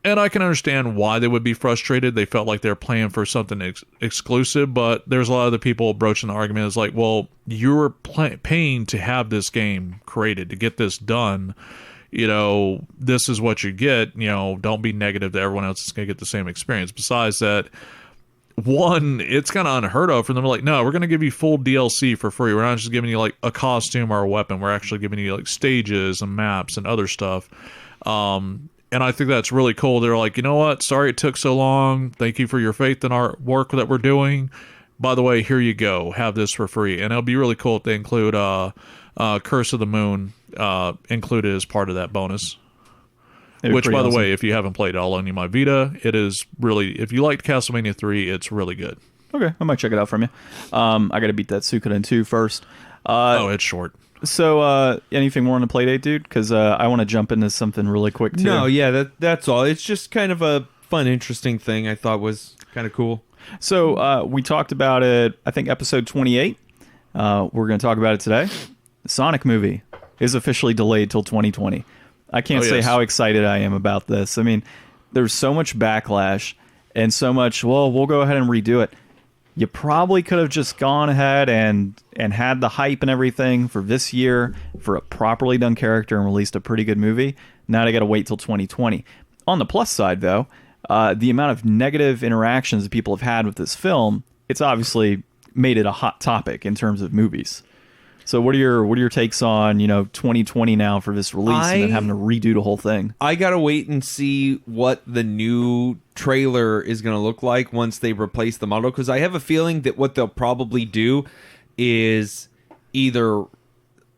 and I can understand why they would be frustrated. They felt like they're playing for something exclusive, but there's a lot of the people broaching the argument. It's like, well, you were paying to have this game created, to get this done. You know, this is what you get. You know, don't be negative that everyone else is going to get the same experience. Besides that, one, it's kind of unheard of for them to like, no, we're going to give you full DLC for free. We're not just giving you like a costume or a weapon. We're actually giving you like stages and maps and other stuff. And I think that's really cool. They're like, you know what? Sorry it took so long. Thank you for your faith in our work that we're doing. By the way, here you go. Have this for free. And it'll be really cool if they include Curse of the Moon included as part of that bonus. Which, by the way, if you haven't played it, I'll loan you my Vita. It is really, if you liked Castlevania 3, it's really good. Okay, I might check it out from you. I got to beat that Suikoden 2 first. It's short. So, anything more on the Playdate, dude? Because I want to jump into something really quick, too. No, yeah, that's all. It's just kind of a fun, interesting thing I thought was kind of cool. So, we talked about it, I think, episode 28. We're going to talk about it today. The Sonic movie is officially delayed till 2020. I can't say how excited I am about this. I mean, there's so much backlash and so much, well, we'll go ahead and redo it. You probably could have just gone ahead and had the hype and everything for this year for a properly done character and released a pretty good movie. Now they got to wait till 2020. On the plus side, though, the amount of negative interactions that people have had with this film, it's obviously made it a hot topic in terms of movies. So what are your takes on 2020 now for this release and then having to redo the whole thing? I gotta wait and see what the new trailer is gonna look like once they replace the model, because I have a feeling that what they'll probably do is either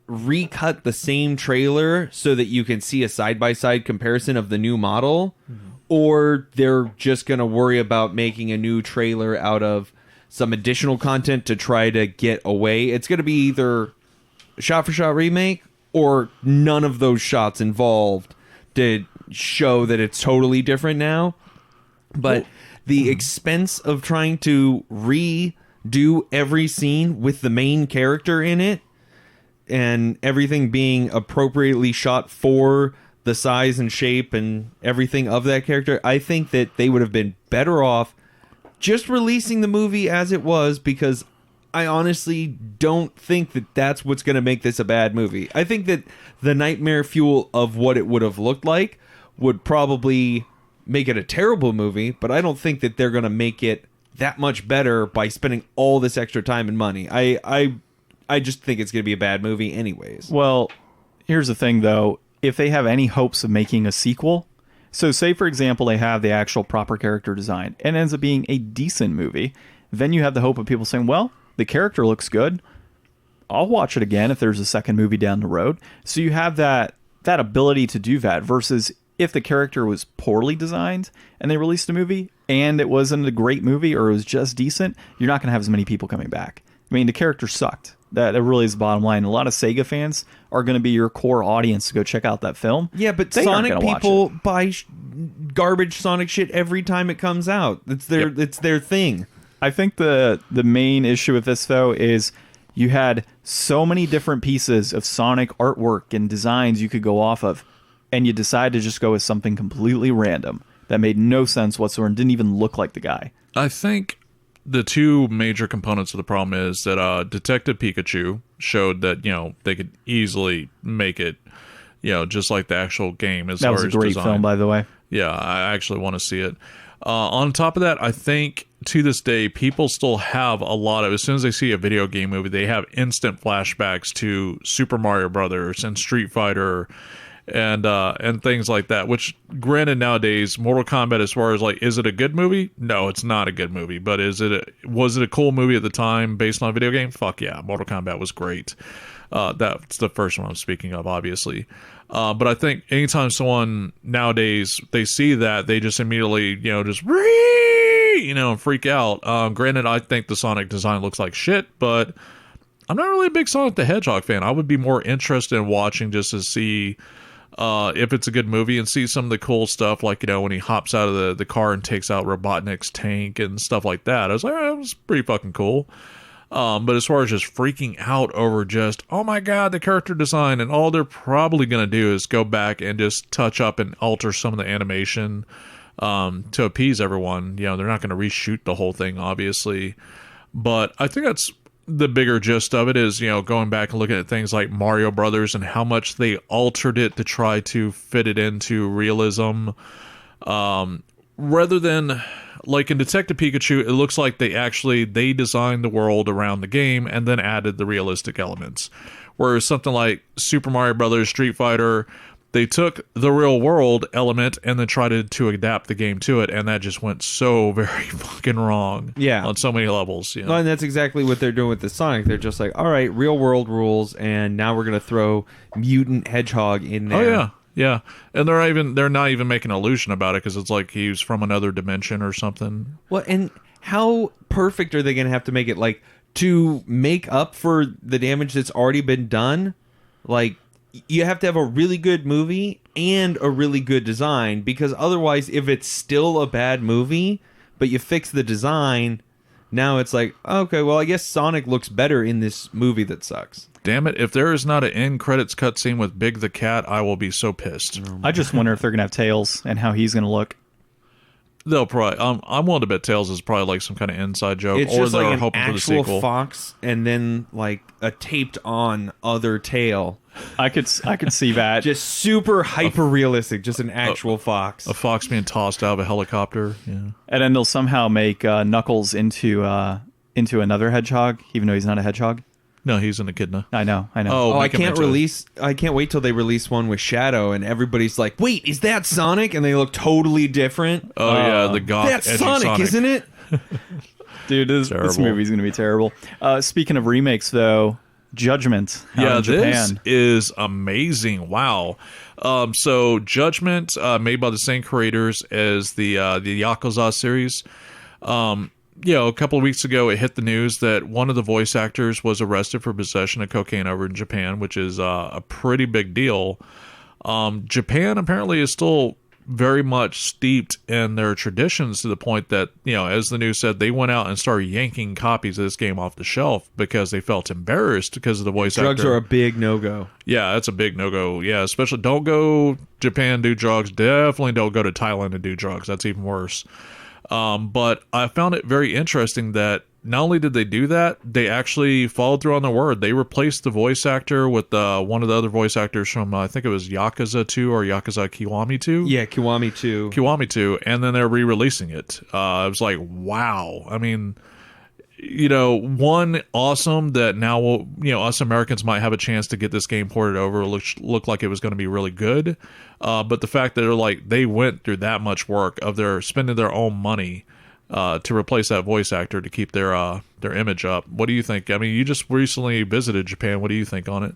recut the same trailer so that you can see a side-by-side comparison of the new model, or they're just gonna worry about making a new trailer out of some additional content to try to get away. It's going to be either shot-for-shot remake or none of those shots involved to show that it's totally different now. But the expense of trying to redo every scene with the main character in it and everything being appropriately shot for the size and shape and everything of that character, I think that they would have been better off just releasing the movie as it was, because I honestly don't think that that's what's going to make this a bad movie. I think that the nightmare fuel of what it would have looked like would probably make it a terrible movie, but I don't think that they're going to make it that much better by spending all this extra time and money. I just think it's going to be a bad movie anyways. Well, here's the thing, though. If they have any hopes of making a sequel... So say, for example, they have the actual proper character design and it ends up being a decent movie. Then you have the hope of people saying, well, the character looks good. I'll watch it again if there's a second movie down the road. So you have that ability to do that versus if the character was poorly designed and they released a movie and it wasn't a great movie or it was just decent, you're not going to have as many people coming back. I mean, the character sucked. That really is the bottom line. A lot of Sega fans are going to be your core audience to go check out that film. Yeah, but Sonic people buy garbage Sonic shit every time it comes out. It's their thing. I think the main issue with this, though, is you had so many different pieces of Sonic artwork and designs you could go off of, and you decided to just go with something completely random that made no sense whatsoever and didn't even look like the guy. I think the two major components of the problem is that Detective Pikachu showed that they could easily make it just like the actual game. That was a great film, by the way. Yeah, I actually want to see it. On top of that, I think to this day people still have a lot of, as soon as they see a video game movie, they have instant flashbacks to Super Mario Brothers and Street Fighter and things like that, which granted nowadays Mortal Kombat, as far as is it a good movie? No, it's not a good movie, but was it a cool movie at the time based on a video game? Fuck yeah, Mortal Kombat was great. That's the first one I'm speaking of, obviously. But I think anytime someone nowadays, they see that, they just immediately just freak out. Granted, I think the Sonic design looks like shit, but I'm not really a big Sonic the Hedgehog fan. I would be more interested in watching just to see if it's a good movie and see some of the cool stuff, when he hops out of the car and takes out Robotnik's tank and stuff like that. I was like, it was pretty fucking cool. But as far as just freaking out over just, oh my god, the character design, and all they're probably going to do is go back and just touch up and alter some of the animation to appease everyone. They're not going to reshoot the whole thing, obviously. But I think that's the bigger gist of it is, going back and looking at things like Mario Brothers and how much they altered it to try to fit it into realism. Rather than, like in Detective Pikachu, it looks like they designed the world around the game and then added the realistic elements. Whereas something like Super Mario Brothers, Street Fighter, they took the real world element and then tried to adapt the game to it, and that just went so very fucking wrong. Yeah, on so many levels. Well, and that's exactly what they're doing with the Sonic. They're just like, all right, real world rules, and now we're gonna throw mutant hedgehog in there. Oh yeah, yeah, and they're not even making an illusion about it because it's like he's from another dimension or something. Well, and how perfect are they gonna have to make it, to make up for the damage that's already been done? like you have to have a really good movie and a really good design, because otherwise, if it's still a bad movie, but you fix the design, now it's like, okay, well, I guess Sonic looks better in this movie that sucks. Damn it, if there is not an end credits cutscene with Big the Cat, I will be so pissed. I just wonder if they're going to have Tails and how he's going to look. They'll probably. I'm willing to bet Tails is probably like some kind of inside joke, It's or just they're like an hoping for the actual sequel. fox and then like a taped on other tail. I could see that. Just super hyper realistic, just an actual fox. A fox being tossed out of a helicopter. Yeah. And then they'll somehow make Knuckles into another hedgehog, even though he's not a hedgehog. No, he's an echidna. I know. Oh, I make him can't into- I can't wait till they release one with Shadow, and everybody's like, "Wait, is that Sonic?" And they look totally different. Oh yeah, the goth. That's edgy Sonic, isn't it? Dude, this movie's going to be terrible. Speaking of remakes, though, Judgment out in Japan. This is amazing. Wow. So Judgment, made by the same creators as the Yakuza series. A couple of weeks ago, it hit the news that one of the voice actors was arrested for possession of cocaine over in Japan, which is a pretty big deal. Japan apparently is still very much steeped in their traditions, to the point that, as the news said, they went out and started yanking copies of this game off the shelf because they felt embarrassed because of the voice actor. Drugs are a big no-go. Yeah, that's a big no-go. Yeah, especially don't go Japan, do drugs. Definitely don't go to Thailand and do drugs. That's even worse. But I found it very interesting that not only did they do that, they actually followed through on their word. They replaced the voice actor with one of the other voice actors from, I think it was Yakuza 2 or Yakuza Kiwami 2. Yeah, Kiwami 2. Kiwami 2, and then they're re-releasing it. I was like, wow. I mean, one, awesome that now us Americans might have a chance to get this game ported over. Looked like it was going to be really good. But the fact that they went through that much work of their spending their own money to replace that voice actor to keep their image up. What do you think? I mean, you just recently visited Japan. What do you think on it?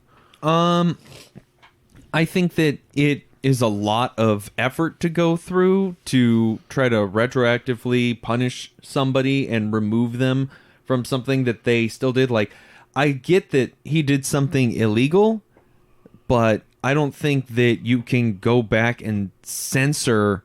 I think that it is a lot of effort to go through to try to retroactively punish somebody and remove them from something that they still did. Like, I get that he did something illegal, but I don't think that you can go back and censor,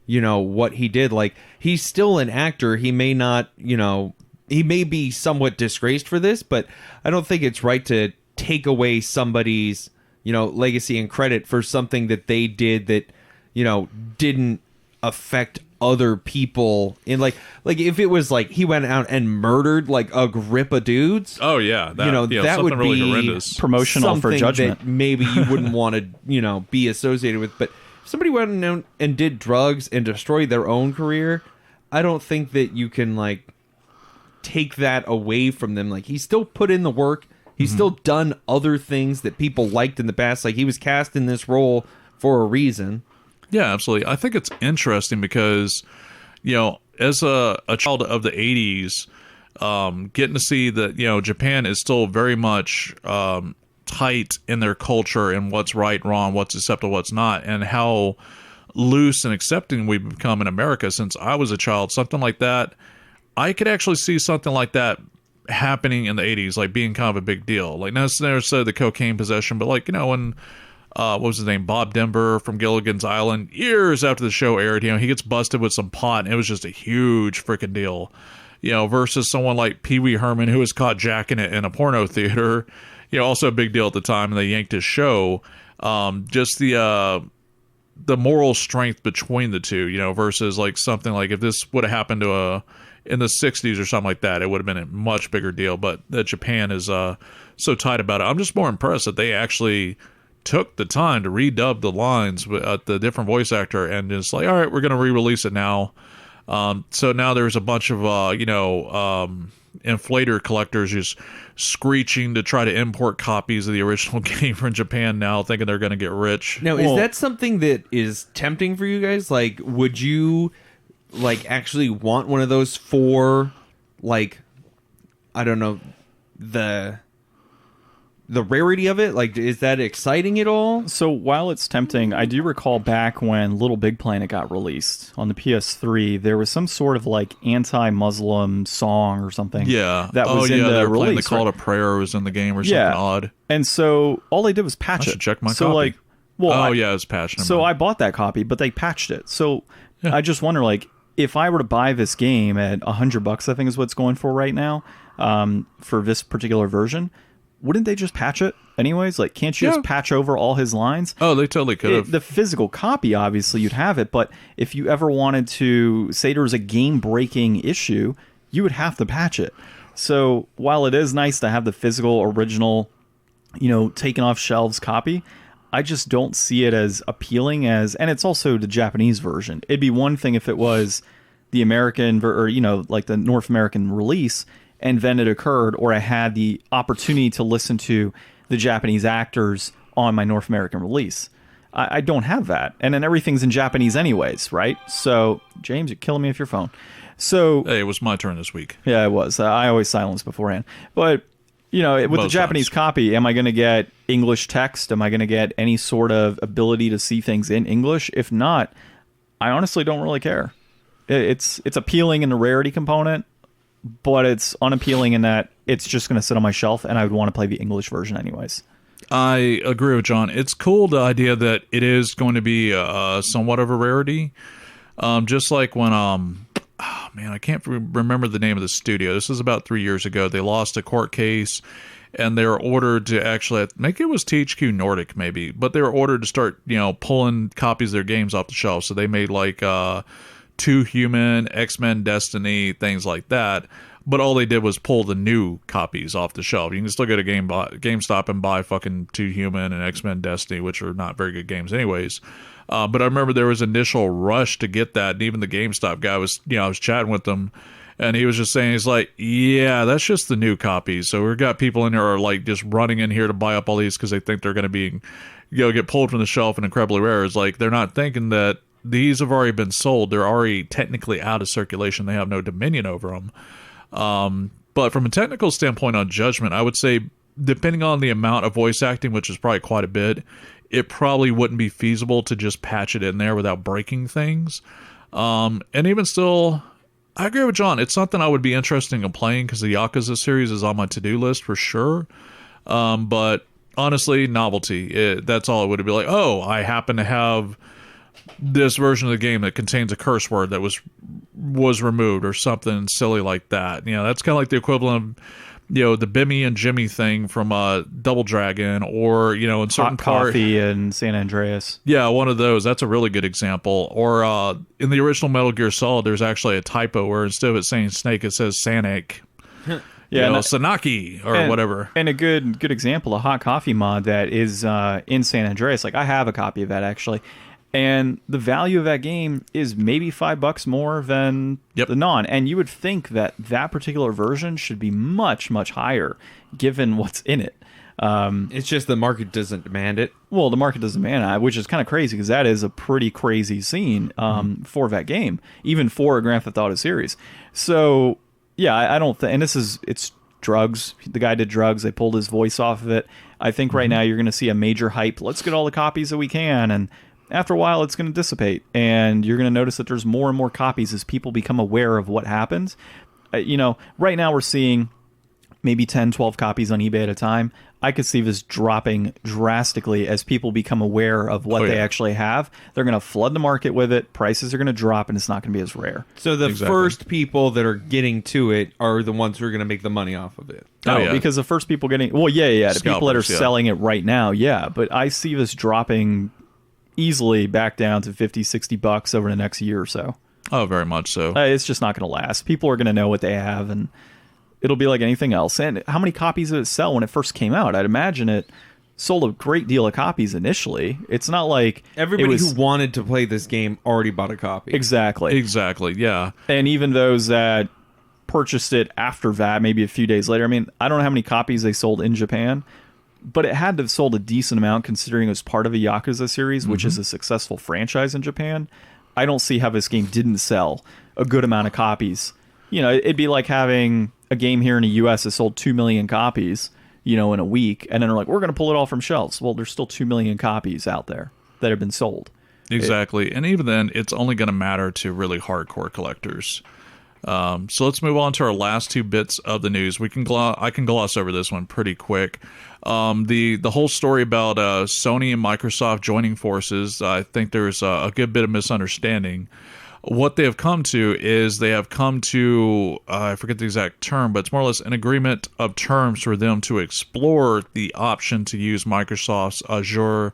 what he did. Like, he's still an actor. He may not, he may be somewhat disgraced for this, but I don't think it's right to take away somebody's, legacy and credit for something that they did that, didn't affect other people. In like if it was like he went out and murdered like a grip of dudes. Oh yeah, that would really be horrendous. Promotional for Judgment. That maybe you wouldn't want to, be associated with. But if somebody went out and did drugs and destroyed their own career, I don't think that you can take that away from them. Like, he still put in the work. He's still done other things that people liked in the past. Like, he was cast in this role for a reason. Yeah, absolutely. I think it's interesting because, as a child of the 80s, getting to see that, Japan is still very much tight in their culture and what's right, wrong, what's acceptable, what's not, and how loose and accepting we've become in America since I was a child. Something like that, I could actually see something like that happening in the 80s, like being kind of a big deal. Like, not necessarily the cocaine possession, but when what was his name, Bob Denver from Gilligan's Island, years after the show aired, he gets busted with some pot, and it was just a huge freaking deal. Versus someone like Pee Wee Herman, who was caught jacking it in a porno theater, also a big deal at the time, and they yanked his show. Just the moral strength between the two, versus like something like if this would have happened to in the 60s or something like that, it would have been a much bigger deal. But that Japan is so tight about it. I'm just more impressed that they actually took the time to redub the lines with the different voice actor, and just like, all right, we're going to re-release it now. So now there's a bunch of inflator collectors just screeching to try to import copies of the original game from Japan now, thinking they're going to get rich. Now, is that something that is tempting for you guys? Like, would you actually want one of those for, I don't know, the the rarity of it? Like, is that exciting at all? So while it's tempting, I do recall back when Little Big Planet got released on the PS3, there was some sort of like anti-Muslim song or something. Yeah. That was in they the were playing release. the Call to Prayer was in the game or something odd. And so all they did was patch I it. should check my so copy. like, well, it was patched. So I bought that copy, but they patched it. So I just wonder, like, if I were to buy this game at $100, I think is what it's going for right now, for this particular version, wouldn't they just patch it anyways? Like, can't you just patch over all his lines? Oh, they totally could have. The physical copy, obviously, you'd have it, but if you ever wanted to say there was a game-breaking issue, you would have to patch it. So while it is nice to have the physical, original, taken off shelves copy, I just don't see it as appealing as, and it's also the Japanese version. It'd be one thing if it was the American, or like the North American release, and then it occurred, or I had the opportunity to listen to the Japanese actors on my North American release. I don't have that, and then everything's in Japanese anyways, right? So, James, you're killing me with your phone. So, hey, it was my turn this week. Yeah, it was. I always silence beforehand, but with the Japanese copy, am I going to get English text? Am I going to get any sort of ability to see things in English? If not, I honestly don't really care. It's appealing in the rarity component, but it's unappealing in that it's just going to sit on my shelf, and I would want to play the English version anyways. I agree with John. It's cool, the idea that it is going to be somewhat of a rarity. Just like when, I can't remember the name of the studio. This is about 3 years ago. They lost a court case, and they were ordered to actually, maybe it was THQ Nordic maybe, but they were ordered to start, pulling copies of their games off the shelf. So they made like Two Human, X-Men Destiny, things like that. But all they did was pull the new copies off the shelf. You can still go to GameStop and buy fucking Two Human and X-Men Destiny, which are not very good games anyways. But I remember there was initial rush to get that, and even the GameStop guy was, I was chatting with them, and he was just saying, he's like, yeah, that's just the new copies. So we've got people in here are like just running in here to buy up all these because they think they're going to be, get pulled from the shelf and incredibly rare. It's like they're not thinking that these have already been sold. They're already technically out of circulation. They have no dominion over them. But from a technical standpoint on Judgment, I would say, depending on the amount of voice acting, which is probably quite a bit, it probably wouldn't be feasible to just patch it in there without breaking things. And even still, I agree with John. It's something I would be interested in playing because the Yakuza series is on my to-do list for sure. But honestly, novelty. That's all it would be like, oh, I happen to have this version of the game that contains a curse word that was removed or something silly like that. That's kind of like the equivalent of, the Bimmy and Jimmy thing from Double Dragon, or, in certain Hot Coffee and San Andreas. Yeah, one of those. That's a really good example. Or in the original Metal Gear Solid, there's actually a typo where instead of it saying snake, it says Sanic. Yeah, Sanaki or whatever. And a good example, a Hot Coffee mod that is in San Andreas. Like, I have a copy of that, actually. And the value of that game is maybe $5 more than the non. And you would think that particular version should be much, much higher given what's in it. It's just the market doesn't demand it. Well, the market doesn't demand it, which is kind of crazy because that is a pretty crazy scene for that game, even for a Grand Theft Auto series. So, yeah, I don't think... And it's drugs. The guy did drugs. They pulled his voice off of it. I think right now you're going to see a major hype. Let's get all the copies that we can, and after a while, it's going to dissipate, and you're going to notice that there's more and more copies as people become aware of what happens. Right now we're seeing maybe 10, 12 copies on eBay at a time. I could see this dropping drastically as people become aware of what they actually have. They're going to flood the market with it. Prices are going to drop, and it's not going to be as rare. So the first people that are getting to it are the ones who are going to make the money off of it. Because the first people getting... Well, the people that are selling it right now, but I see this dropping easily back down to $50-$60 over the next year or so. Oh, very much so. It's just not going to last. People are going to know what they have, and it'll be like anything else. And how many copies did it sell when it first came out? I'd imagine it sold a great deal of copies initially. It's not like everybody who wanted to play this game already bought a copy. Exactly, yeah. And even those that purchased it after that, maybe a few days later. I mean, I don't know how many copies they sold in Japan, but it had to have sold a decent amount considering it was part of a Yakuza series, which is a successful franchise in Japan. I don't see how this game didn't sell a good amount of copies. It'd be like having a game here in the U.S. that sold 2 million copies. in a week, and then they're like, we're going to pull it all from shelves. Well, there's still 2 million copies out there that have been sold. Exactly. And even then, it's only going to matter to really hardcore collectors. So let's move on to our last 2 bits of the news. I can gloss over this one pretty quick. The whole story about Sony and Microsoft joining forces, I think there's a good bit of misunderstanding. What they have come to is I forget the exact term, but it's more or less an agreement of terms for them to explore the option to use Microsoft's Azure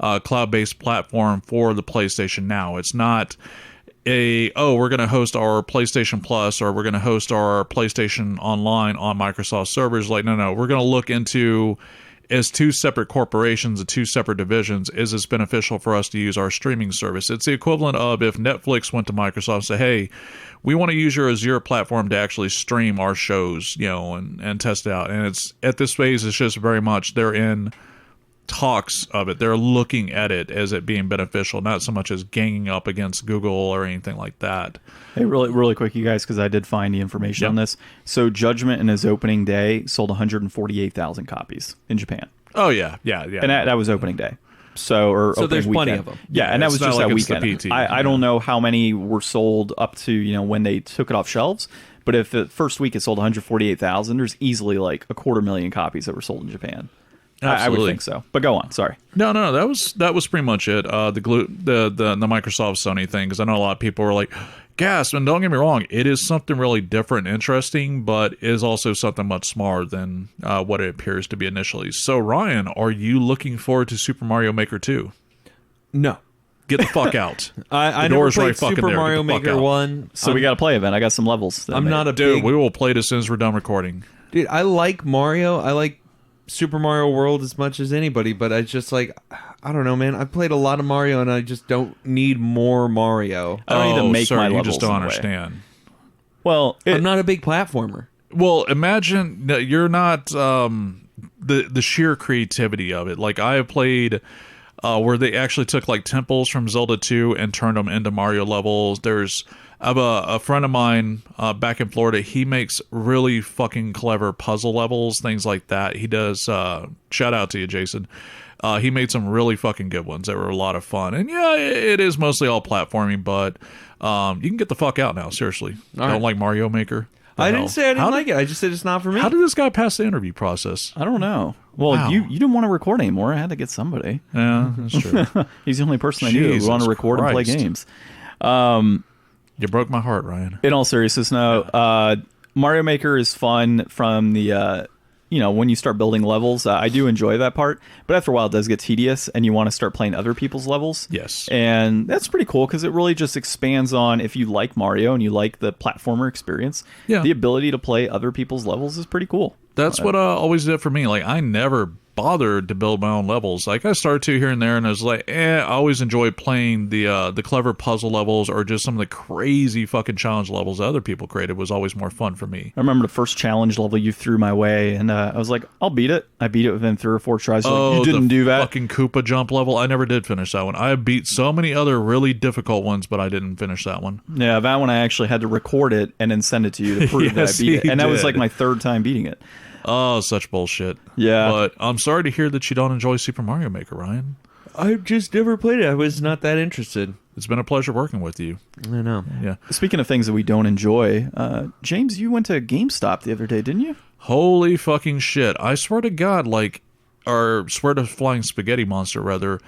cloud-based platform for the PlayStation Now. It's not we're going to host our PlayStation Plus or we're going to host our PlayStation Online on Microsoft servers. Like, no, we're going to look into, as 2 separate corporations and 2 separate divisions, is this beneficial for us to use our streaming service? It's the equivalent of if Netflix went to Microsoft and said, hey, we want to use your Azure platform to actually stream our shows, and test it out. And it's at this phase, it's just very much they're in talks of it. They're looking at it as it being beneficial, not so much as ganging up against Google or anything like that. Hey, really quick, you guys, because I did find the information on this. So Judgment in his opening day sold 148,000 copies in Japan. Oh, yeah. And that was opening day. So there's weekend. plenty of them. Yeah, and that was just that weekend. PT. I don't know how many were sold up to, when they took it off shelves. But if the first week it sold 148,000, there's easily like 250,000 copies that were sold in Japan. I would think so. But go on. Sorry. No. That was pretty much it. The Microsoft Sony thing, because I know a lot of people were like, gasp. And don't get me wrong, it is something really different and interesting, but is also something much smaller than what it appears to be initially. So, Ryan, are you looking forward to Super Mario Maker 2? No. Get the fuck out. I never played Super Mario Maker 1. So we got to play it, man. I got some levels. I'm not a dude. big... We will play it as soon as we're done recording. Dude, I like Mario. I like Super Mario World as much as anybody, but I just I don't know, man. I played a lot of Mario, and I just don't need more Mario. I don't need to make my levels. You just don't understand. Well, I'm not a big platformer. Well, imagine that you're not the sheer creativity of it. Like, I have played where they actually took like temples from Zelda 2 and turned them into Mario levels. I have a friend of mine back in Florida. He makes really fucking clever puzzle levels, things like that. He does. Shout out to you, Jason. He made some really fucking good ones that were a lot of fun. And yeah, it is mostly all platforming, but you can get the fuck out now. Seriously, don't like Mario Maker. I didn't say I didn't like it. I just said it's not for me. How did this guy pass the interview process? I don't know. Well, wow. you didn't want to record anymore. I had to get somebody. Yeah, that's true. He's the only person I knew who wanted to record and play games. You broke my heart, Ryan. In all seriousness, no. Mario Maker is fun from the, when you start building levels. I do enjoy that part. But after a while, it does get tedious, and you want to start playing other people's levels. Yes. And that's pretty cool, because it really just expands on, if you like Mario and you like the platformer experience, the ability to play other people's levels is pretty cool. That's what always did for me. Like, I never bothered to build my own levels. Like, I started to here and there, and I was like, I always enjoyed playing the clever puzzle levels, or just some of the crazy fucking challenge levels that other people created was always more fun for me. I remember the first challenge level you threw my way, and I was like, I'll beat it. I beat it within 3 or 4 tries. Like, you didn't do that. Fucking Koopa jump level. I never did finish that one. I beat so many other really difficult ones, but I didn't finish that one. Yeah, that one I actually had to record it and then send it to you to prove that I beat it. And that was like my 3rd time beating it. Oh, such bullshit. Yeah. But I'm sorry to hear that you don't enjoy Super Mario Maker, Ryan. I've just never played it. I was not that interested. It's been a pleasure working with you. I know. Yeah. Speaking of things that we don't enjoy, James, you went to GameStop the other day, didn't you? Holy fucking shit. I swear to God, swear to Flying Spaghetti Monster, rather,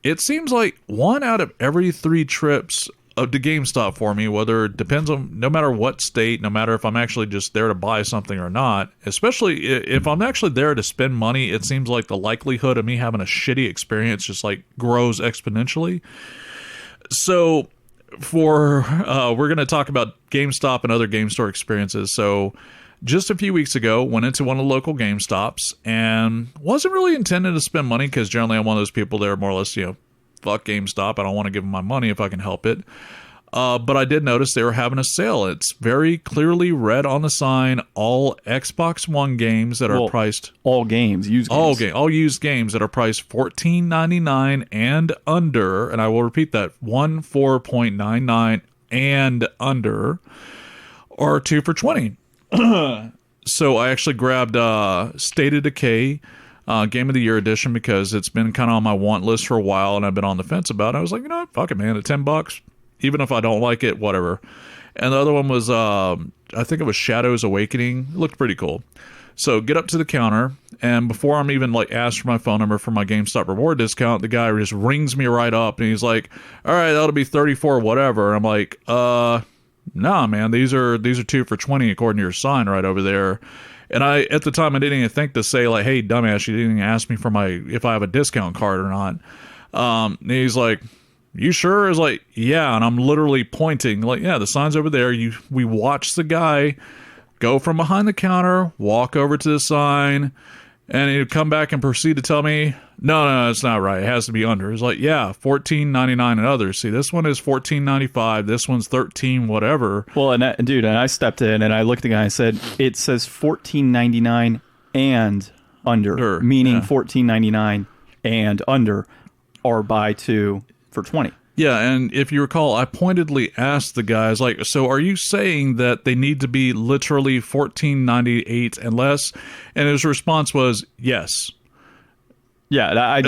it seems like 1 out of every 3 trips to GameStop for me, whether it depends on, no matter what state, no matter if I'm actually just there to buy something or not, especially if I'm actually there to spend money, it seems like the likelihood of me having a shitty experience just like grows exponentially. So we're going to talk about GameStop and other game store experiences. So just a few weeks ago, went into one of the local GameStops and wasn't really intending to spend money, because generally I'm one of those people that are more or less, fuck GameStop. I don't want to give them my money if I can help it. But I did notice they were having a sale. It's very clearly read on the sign, all Xbox One games that are priced... All games, used games. All used games that are priced $14.99 and under, and I will repeat that, 14.99 and under, or 2 for $20. So I actually grabbed State of Decay Game of the Year edition because it's been kind of on my want list for a while, and I've been on the fence about it. I was like, you know what? Fuck it, man. At $10, even if I don't like it, whatever. And the other one was, I think it was Shadows Awakening. It looked pretty cool. So get up to the counter, and before I'm even like asked for my phone number for my GameStop reward discount, the guy just rings me right up, and he's like, "All right, that'll be 34, whatever." I'm like, "Nah, man, these are 2 for $20 according to your sign right over there." And I, at the time, I didn't even think to say like, "Hey, dumbass, you didn't even ask me for if I have a discount card or not." And he's like, "You sure?" I was like, "Yeah," and I'm literally pointing like, "Yeah, the sign's over there." We watched the guy go from behind the counter, walk over to the sign, and he'd come back and proceed to tell me, no, it's not right. It has to be under. It's like, yeah, $14.99 and others. See, this one is $14.95. This one's $13, whatever. Well, and I stepped in and I looked at the guy and I said, it says $14.99 and under, meaning $14.99 and under are buy 2 for $20. Yeah, and if you recall, I pointedly asked the guys, like, so are you saying that they need to be literally $14.98 and less? And his response was, yes. Yeah,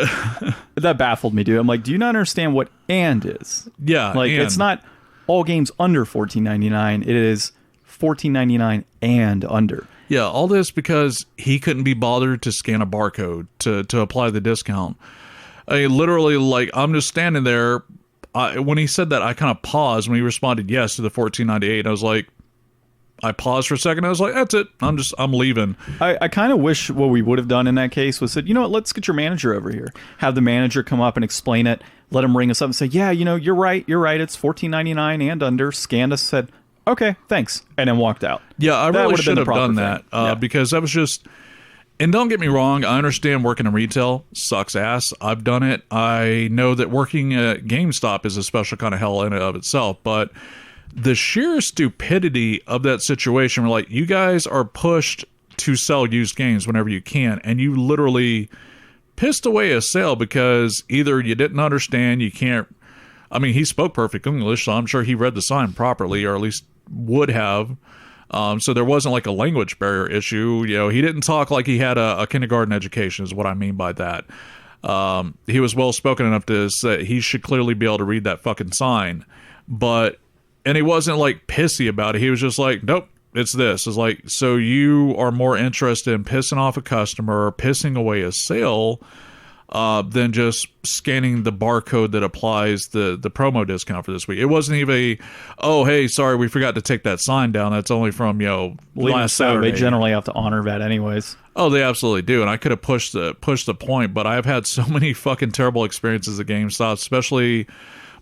that baffled me, dude. I'm like, do you not understand what and is? Yeah, like, it's not all games under $14.99. It is $14.99 and under. Yeah, all this because he couldn't be bothered to scan a barcode to apply the discount. I mean, literally, like, I'm just standing there. When he said that, I kind of paused when he responded yes to the $14.98. I was like, I paused for a second. I was like, that's it. I'm leaving. I kind of wish what we would have done in that case was said, you know what, let's get your manager over here. Have the manager come up and explain it. Let him ring us up and say, yeah, you know, you're right. It's $14.99 and under. Scanned us, said, okay, thanks. And then walked out. Yeah, I really should have done that because that was just... And don't get me wrong, I understand working in retail sucks ass. I've done it. I know that working at GameStop is a special kind of hell in and of itself, but the sheer stupidity of that situation, where like, you guys are pushed to sell used games whenever you can, and you literally pissed away a sale because either you didn't understand, you can't... I mean, he spoke perfect English, so I'm sure he read the sign properly, or at least would have. So there wasn't like a language barrier issue. You know, he didn't talk like he had a kindergarten education is what I mean by that. He was well spoken enough to say he should clearly be able to read that fucking sign. And he wasn't like pissy about it. He was just like, nope, it's this. It's like, so you are more interested in pissing off a customer or pissing away a sale than just scanning the barcode that applies the promo discount for this week. It wasn't even oh, hey, sorry, we forgot to take that sign down. That's only from, last Saturday. They generally have to honor that anyways. Oh, they absolutely do. And I could have pushed the point, but I've had so many fucking terrible experiences at GameStop, especially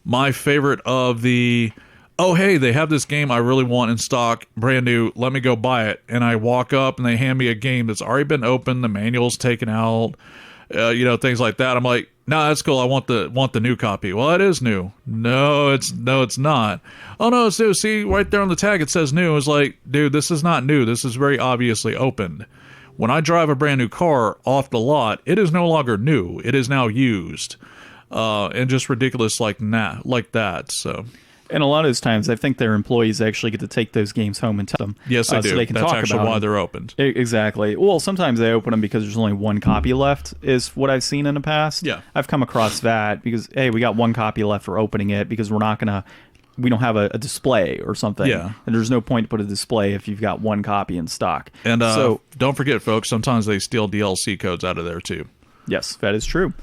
my favorite of the... Oh, hey, they have this game I really want in stock, brand new, let me go buy it. And I walk up and they hand me a game that's already been opened, the manual's taken out, things like that. I'm like, no, that's cool. I want the new copy. Well, it is new. No, it's not. Oh, no, it's new. See, right there on the tag, it says new. It's like, dude, this is not new. This is very obviously opened. When I drive a brand new car off the lot, it is no longer new. It is now used. And just ridiculous like that, so... And a lot of those times, I think their employees actually get to take those games home and tell them. Yes, they do. So they can That's talk actually about why them. they're opened. Exactly. Well, sometimes they open them because there's only one copy left, is what I've seen in the past. Yeah. I've come across that because, hey, we got one copy left for opening it because we don't have a display or something. Yeah. And there's no point to put a display if you've got one copy in stock. And don't forget, folks, sometimes they steal DLC codes out of there, too. Yes, that is true.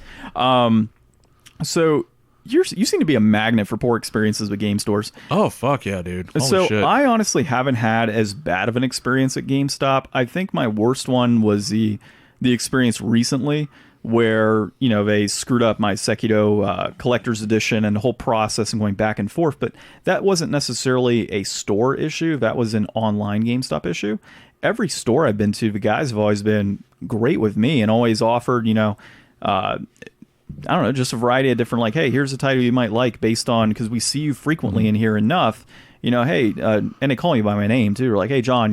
So... You seem to be a magnet for poor experiences with game stores. Oh, fuck yeah, dude. Holy shit. I honestly haven't had as bad of an experience at GameStop. I think my worst one was the experience recently where, they screwed up my Sekiro Collector's Edition and the whole process and going back and forth. But that wasn't necessarily a store issue. That was an online GameStop issue. Every store I've been to, the guys have always been great with me and always offered, I don't know, just a variety of different, like, hey, here's a title you might like based on, because we see you frequently in here enough, hey, and they call me by my name too. They're like, hey, John,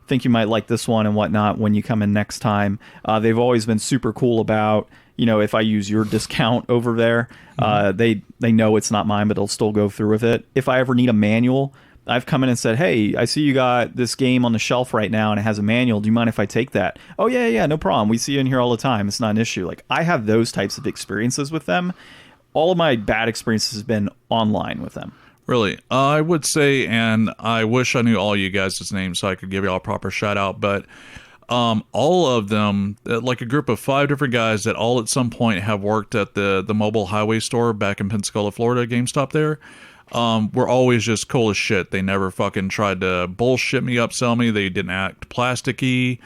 think you might like this one and whatnot when you come in next time. They've always been super cool about, if I use your discount over there, they know it's not mine, but they'll still go through with it. If I ever need a manual I've come in and said, hey, I see you got this game on the shelf right now and it has a manual. Do you mind if I take that? Oh, yeah, no problem. We see you in here all the time. It's not an issue. Like, I have those types of experiences with them. All of my bad experiences have been online with them. Really? I would say, and I wish I knew all you guys' names so I could give you all a proper shout out, but all of them, like a group of 5 different guys that all at some point have worked at the mobile highway store back in Pensacola, Florida, GameStop there, were always just cool as shit. They never fucking tried to bullshit me, upsell me. They didn't act plasticky.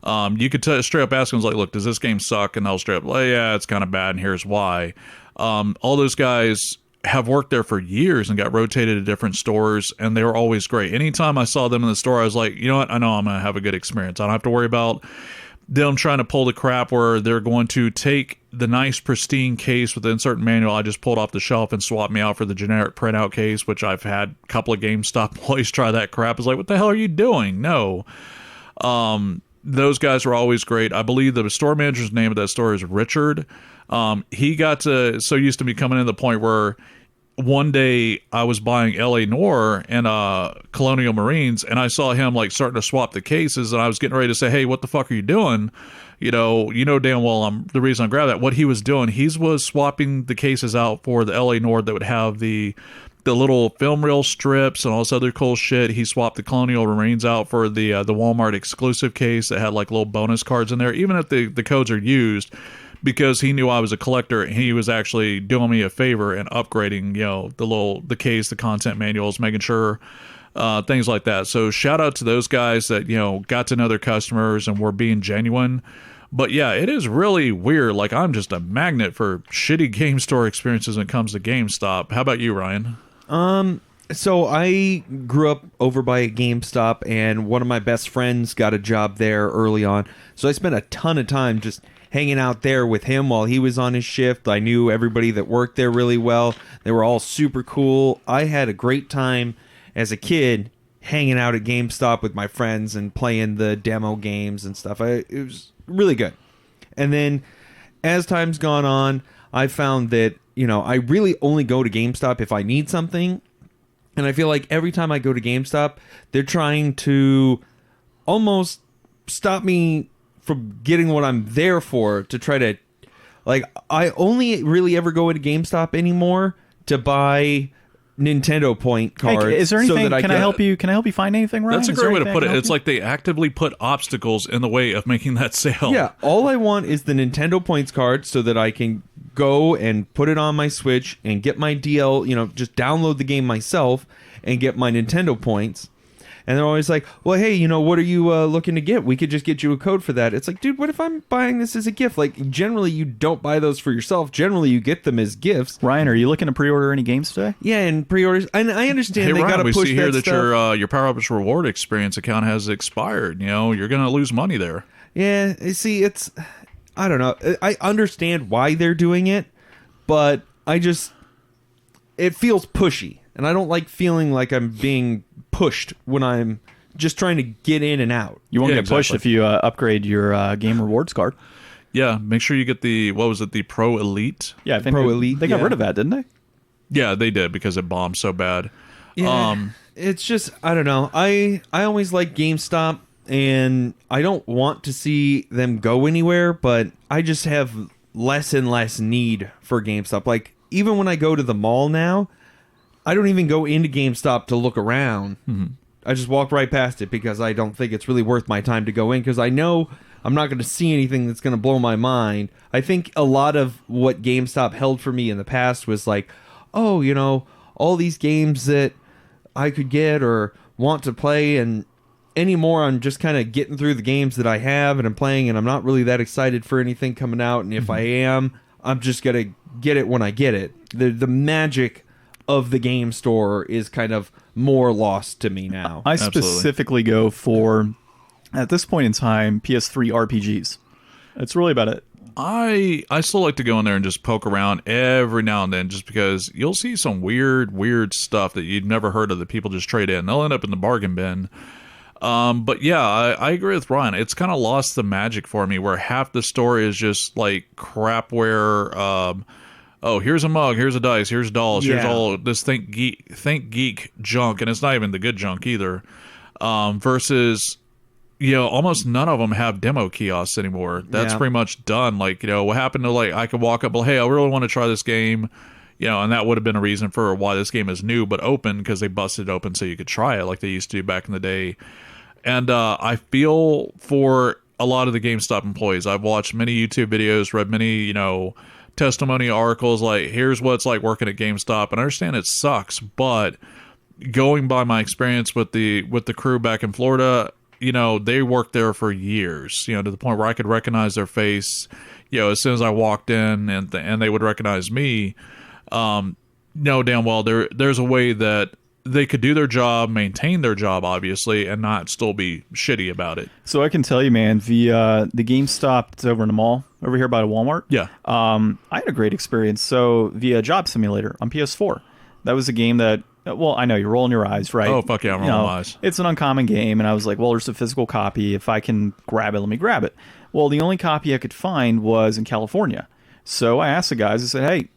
You could straight up ask them, like, look, does this game suck? And they'll straight up, well, yeah, it's kind of bad, and here's why. All those guys have worked there for years and got rotated to different stores, and they were always great. Anytime I saw them in the store, I was like, you know what? I know I'm going to have a good experience. I don't have to worry about them trying to pull the crap where they're going to take the nice pristine case with the insert manual I just pulled off the shelf and swap me out for the generic printout case, which I've had a couple of GameStop employees try that crap. It's like, what the hell are you doing? No. Those guys were always great. I believe the store manager's name of that store is Richard. He got so used to me coming in to the point where one day I was buying LA Noir and Colonial Marines, and I saw him like starting to swap the cases, and I was getting ready to say, hey, what the fuck are you doing? You know damn well the reason I grabbed that. What he was doing, he was swapping the cases out for the LA Noir that would have the little film reel strips and all this other cool shit. He swapped the Colonial Marines out for the Walmart exclusive case that had like little bonus cards in there, even if the codes are used, because he knew I was a collector, and he was actually doing me a favor and upgrading, the case, the content manuals, making sure things like that. So shout out to those guys that, got to know their customers and were being genuine. But yeah, it is really weird. Like, I'm just a magnet for shitty game store experiences when it comes to GameStop. How about you, Ryan? So I grew up over by a GameStop, and one of my best friends got a job there early on. So I spent a ton of time just hanging out there with him while he was on his shift. I knew everybody that worked there really well. They were all super cool. I had a great time as a kid hanging out at GameStop with my friends and playing the demo games and stuff. It was really good. And then as time's gone on, I found that, I really only go to GameStop if I need something. And I feel like every time I go to GameStop, they're trying to almost stop me from getting what I'm there for, to try to, like, I only really ever go into GameStop anymore to buy Nintendo point cards. Hey, is there anything? So that can I help you? Can I help you find anything, Ryan? That's a great way to put it. It's like they actively put obstacles in the way of making that sale. Yeah, all I want is the Nintendo points card so that I can go and put it on my Switch and get my DL, just download the game myself and get my Nintendo points. And they're always like, well, hey, what are you looking to get? We could just get you a code for that. It's like, dude, what if I'm buying this as a gift? Like, generally, you don't buy those for yourself. Generally, you get them as gifts. Ryan, are you looking to pre-order any games today? Yeah, and pre-orders. And I understand they got to push that stuff. We see here that your Power Ups Reward Experience account has expired. You're going to lose money there. Yeah, see, I don't know. I understand why they're doing it, but it feels pushy. And I don't like feeling like I'm being pushed when I'm just trying to get in and out. You won't get pushed if you upgrade your game rewards card. Yeah, make sure you get the Pro Elite? Yeah, I think Pro Elite. They got rid of that, didn't they? Yeah, they did, because it bombed so bad. Yeah, it's just, I don't know. I always like GameStop, and I don't want to see them go anywhere, but I just have less and less need for GameStop. Like, even when I go to the mall now, I don't even go into GameStop to look around. Mm-hmm. I just walk right past it because I don't think it's really worth my time to go in, because I know I'm not going to see anything that's going to blow my mind. I think a lot of what GameStop held for me in the past was like, oh, all these games that I could get or want to play, and anymore I'm just kind of getting through the games that I have and I'm playing, and I'm not really that excited for anything coming out, and if I am, I'm just going to get it when I get it. The magic of the game store is kind of more lost to me now. I specifically go for, at this point in time, PS3 RPGs. It's really about it. I still like to go in there and just poke around every now and then, just because you'll see some weird stuff that you'd never heard of that people just trade in. They'll end up in the bargain bin. But yeah, I agree with Ryan. It's kind of lost the magic for me, where half the store is just like crapware, oh, here's a mug, here's a dice, here's dolls, here's Yeah. all this think geek junk, and it's not even the good junk either. Versus, almost none of them have demo kiosks anymore. That's Yeah. pretty much done. Like, what happened to, like, I could walk up, well, hey, I really want to try this game, and that would have been a reason for why this game is new but open, because they busted it open so you could try it like they used to do back in the day. And I feel for a lot of the GameStop employees. I've watched many YouTube videos, read many, testimony articles, like, here's what it's like working at GameStop. And I understand it sucks, but going by my experience with the crew back in Florida, they worked there for years, to the point where I could recognize their face, as soon as I walked in, and they would recognize me. Know damn well there's a way that they could do their job, maintain their job, obviously, and not still be shitty about it. So I can tell you, man, the GameStop that's over in the mall, over here by the Walmart. Yeah. I had a great experience. So the Job Simulator on PS4, that was a game that, well, I know you're rolling your eyes, right? Oh, fuck yeah, I'm rolling my eyes. It's an uncommon game, and I was like, well, there's a physical copy. If I can grab it, let me grab it. Well, the only copy I could find was in California. So I asked the guys, I said, hey,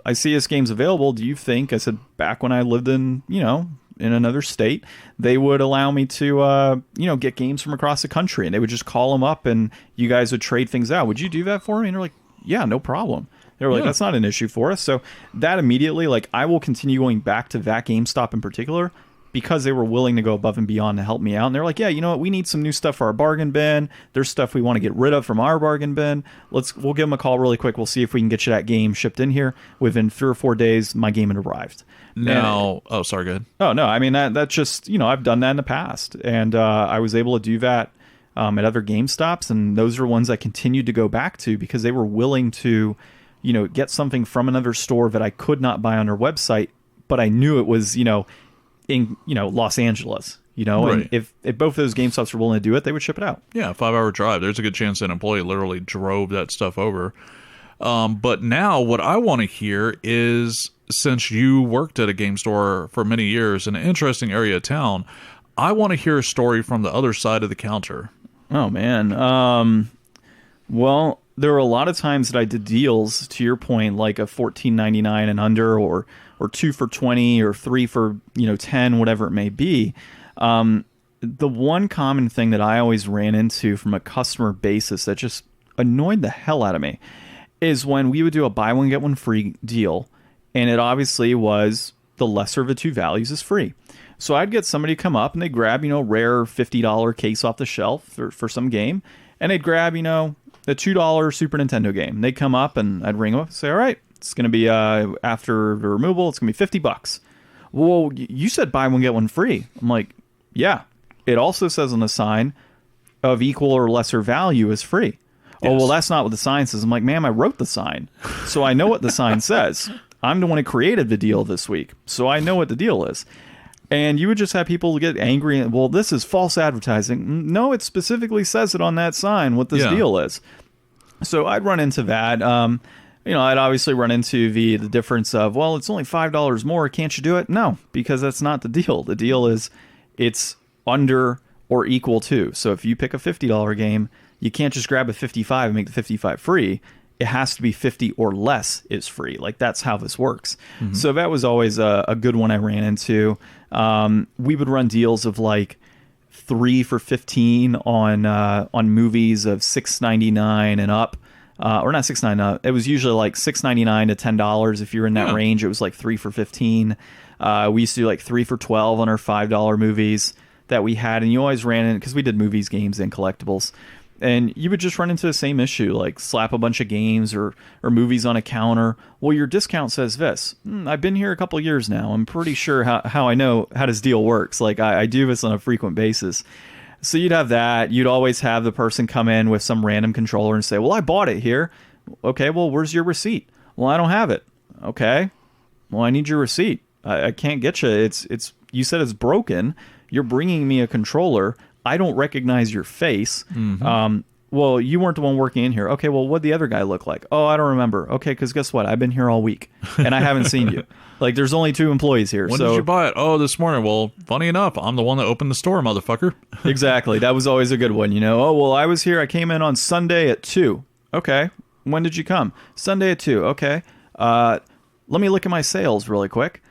I see this game's available. Do you think, I said, back when I lived in, in another state, they would allow me to, get games from across the country, and they would just call them up and you guys would trade things out. Would you do that for me? And they're like, yeah, no problem. They were like, that's not an issue for us. So that immediately, like, I will continue going back to that GameStop in particular, because they were willing to go above and beyond to help me out. And they're like, yeah, you know what? We need some new stuff for our bargain bin. There's stuff we want to get rid of from our bargain bin. We'll give them a call really quick. We'll see if we can get you that game shipped in here. Within 3 or 4 days, my game had arrived. Now, sorry, go ahead. Oh, no. I mean, that's just, I've done that in the past. And I was able to do that at other GameStops. And those are ones I continued to go back to because they were willing to, get something from another store that I could not buy on their website, but I knew it was, in Los Angeles, Right. And if both of those GameStops were willing to do it, they would ship it out. Yeah, a 5-hour drive. There's a good chance an employee literally drove that stuff over. But now what I want to hear is, since you worked at a game store for many years in an interesting area of town, I want to hear a story from the other side of the counter. Oh man. Well, there were a lot of times that I did deals, to your point, like a $14.99 and under, or 2 for $20, or 3 for 10, whatever it may be. The one common thing that I always ran into from a customer basis that just annoyed the hell out of me is when we would do a buy one get one free deal, and it obviously was the lesser of the two values is free. So I'd get somebody come up and they'd grab rare $50 case off the shelf for some game, and they'd grab the $2 Super Nintendo game. They'd come up and I'd ring them up and say, all right, it's going to be, after the removal, it's going to be $50. Well, you said buy one, get one free. I'm like, yeah. It also says on the sign of equal or lesser value is free. Yes. Oh, well, that's not what the sign says. I'm like, ma'am, I wrote the sign. So I know what the sign says. I'm the one who created the deal this week. So I know what the deal is. And you would just have people get angry. And, well, this is false advertising. No, it specifically says it on that sign what this deal is. So I'd run into that. I'd obviously run into the difference of, well, it's only $5 more. Can't you do it? No, because that's not the deal. The deal is it's under or equal to. So if you pick a $50 game, you can't just grab a 55 and make the 55 free. It has to be 50 or less is free. Like, that's how this works. Mm-hmm. So that was always a good one I ran into. We would run deals of like 3 for $15 on movies of $6.99 and up. Or not $6.99. It was usually like $6.99 to $10. If you're in that range, it was like 3 for $15. We used to do like 3 for $12 on our $5 movies that we had, and you always ran in because we did movies, games, and collectibles. And you would just run into the same issue, like slap a bunch of games or movies on a counter. Well, your discount says this. I've been here a couple of years now. I'm pretty sure how I know how this deal works. Like, I do this on a frequent basis. So you'd have that. You'd always have the person come in with some random controller and say, well, I bought it here. Okay, well, where's your receipt? Well, I don't have it. Okay, well, I need your receipt. I can't get you. It's you said it's broken. You're bringing me a controller. I don't recognize your face. Mm-hmm. Well, you weren't the one working in here. Okay, well, what'd the other guy look like? Oh, I don't remember. Okay, because guess what? I've been here all week, and I haven't seen you. Like, there's only 2 employees here. When did you buy it? Oh, this morning. Well, funny enough, I'm the one that opened the store, motherfucker. Exactly. That was always a good one, Oh, well, I was here. I came in on Sunday at 2. Okay. When did you come? Sunday at 2. Okay. Let me look at my sales really quick.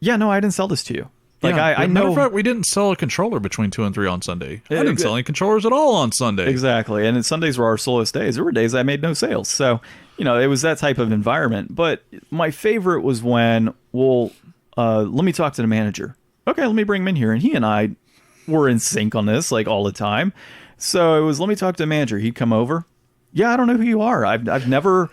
Yeah, no, I didn't sell this to you. Like, yeah, I know. Matter of fact, we didn't sell a controller between 2 and 3 on Sunday. I didn't sell any controllers at all on Sunday. Exactly. And Sundays were our slowest days. There were days I made no sales. So, it was that type of environment. But my favorite was when, let me talk to the manager. Okay, let me bring him in here. And he and I were in sync on this, like, all the time. So it was, let me talk to the manager. He'd come over. Yeah, I don't know who you are. I've never,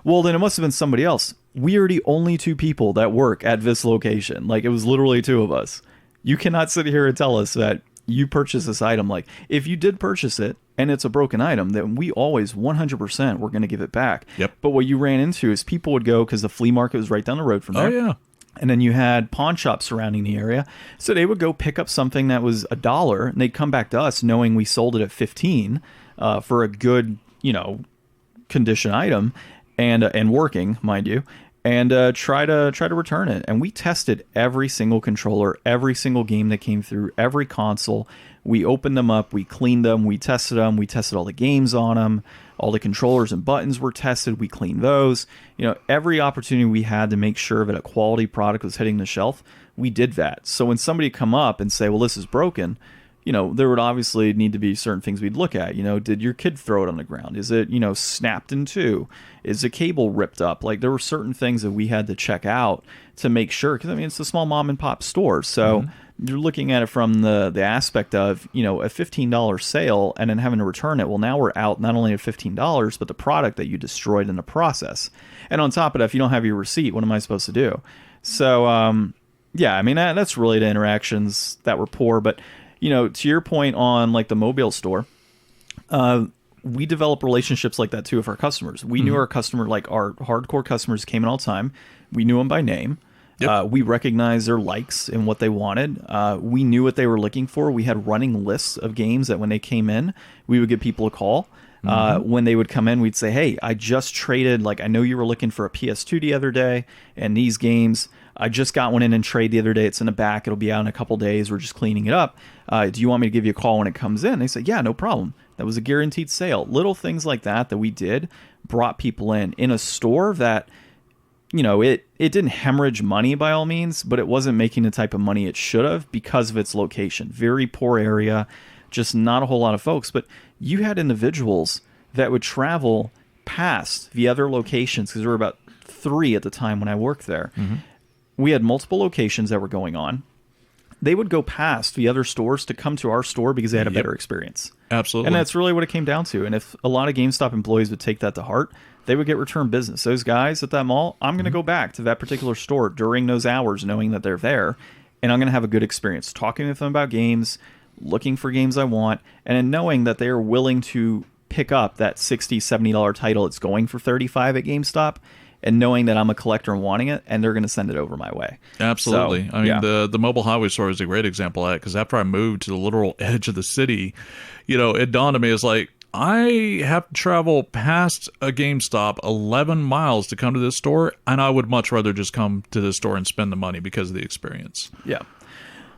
well, then it must have been somebody else. We are the only 2 people that work at this location. Like, it was literally 2 of us. You cannot sit here and tell us that you purchased this item. Like, if you did purchase it and it's a broken item, then we always 100% we're going to give it back. Yep. But what you ran into is people would go, because the flea market was right down the road from there. Oh, yeah. And then you had pawn shops surrounding the area. So they would go pick up something that was $1, and they'd come back to us knowing we sold it at 15 for a good, condition item and working, mind you, and try to return it. And we tested every single controller, every single game that came through, every console. We opened them up, we cleaned them, we tested all the games on them. All the controllers and buttons were tested. We cleaned those. Every opportunity we had to make sure that a quality product was hitting the shelf, we did that. So when somebody come up and say, well, this is broken, there would obviously need to be certain things we'd look at. Did your kid throw it on the ground? Is it, snapped in 2? Is the cable ripped up? Like, there were certain things that we had to check out to make sure, because, it's a small mom and pop store. So you're looking at it from the aspect of, a $15 sale and then having to return it. Well, now we're out not only at $15, but the product that you destroyed in the process. And on top of that, if you don't have your receipt, what am I supposed to do? So, that's really the interactions that were poor. But, to your point on, like, the mobile store, we develop relationships like that too with our customers. We knew our customer, like our hardcore customers came in all the time. We knew them by name. Yep. We recognized their likes and what they wanted. We knew what they were looking for. We had running lists of games that when they came in, we would give people a call. When they would come in, we'd say, hey, I just traded, like, I know you were looking for a PS2 the other day, and these games, I just got one in and trade the other day. It's in the back. It'll be out in a couple days. We're just cleaning it up. Do you want me to give you a call when it comes in? They said, yeah, no problem. That was a guaranteed sale. Little things like that we did brought people in a store that, it didn't hemorrhage money by all means, but it wasn't making the type of money it should have because of its location. Very poor area, just not a whole lot of folks. But you had individuals that would travel past the other locations, because there were about 3 at the time when I worked there. We had multiple locations that were going on. They would go past the other stores to come to our store because they had a better experience. Absolutely. And that's really what it came down to. And if a lot of GameStop employees would take that to heart, they would get return business. Those guys at that mall, I'm going to go back to that particular store during those hours knowing that they're there, and I'm going to have a good experience talking with them about games, looking for games I want, and then knowing that they are willing to pick up that $60, $70 title it's going for $35 at GameStop, and knowing that I'm a collector and wanting it, and they're going to send it over my way. Absolutely. So, I mean, the mobile highway store is a great example of that, because after I moved to the literal edge of the city, it dawned on me, it's like, I have to travel past a GameStop 11 miles to come to this store, and I would much rather just come to this store and spend the money because of the experience. Yeah.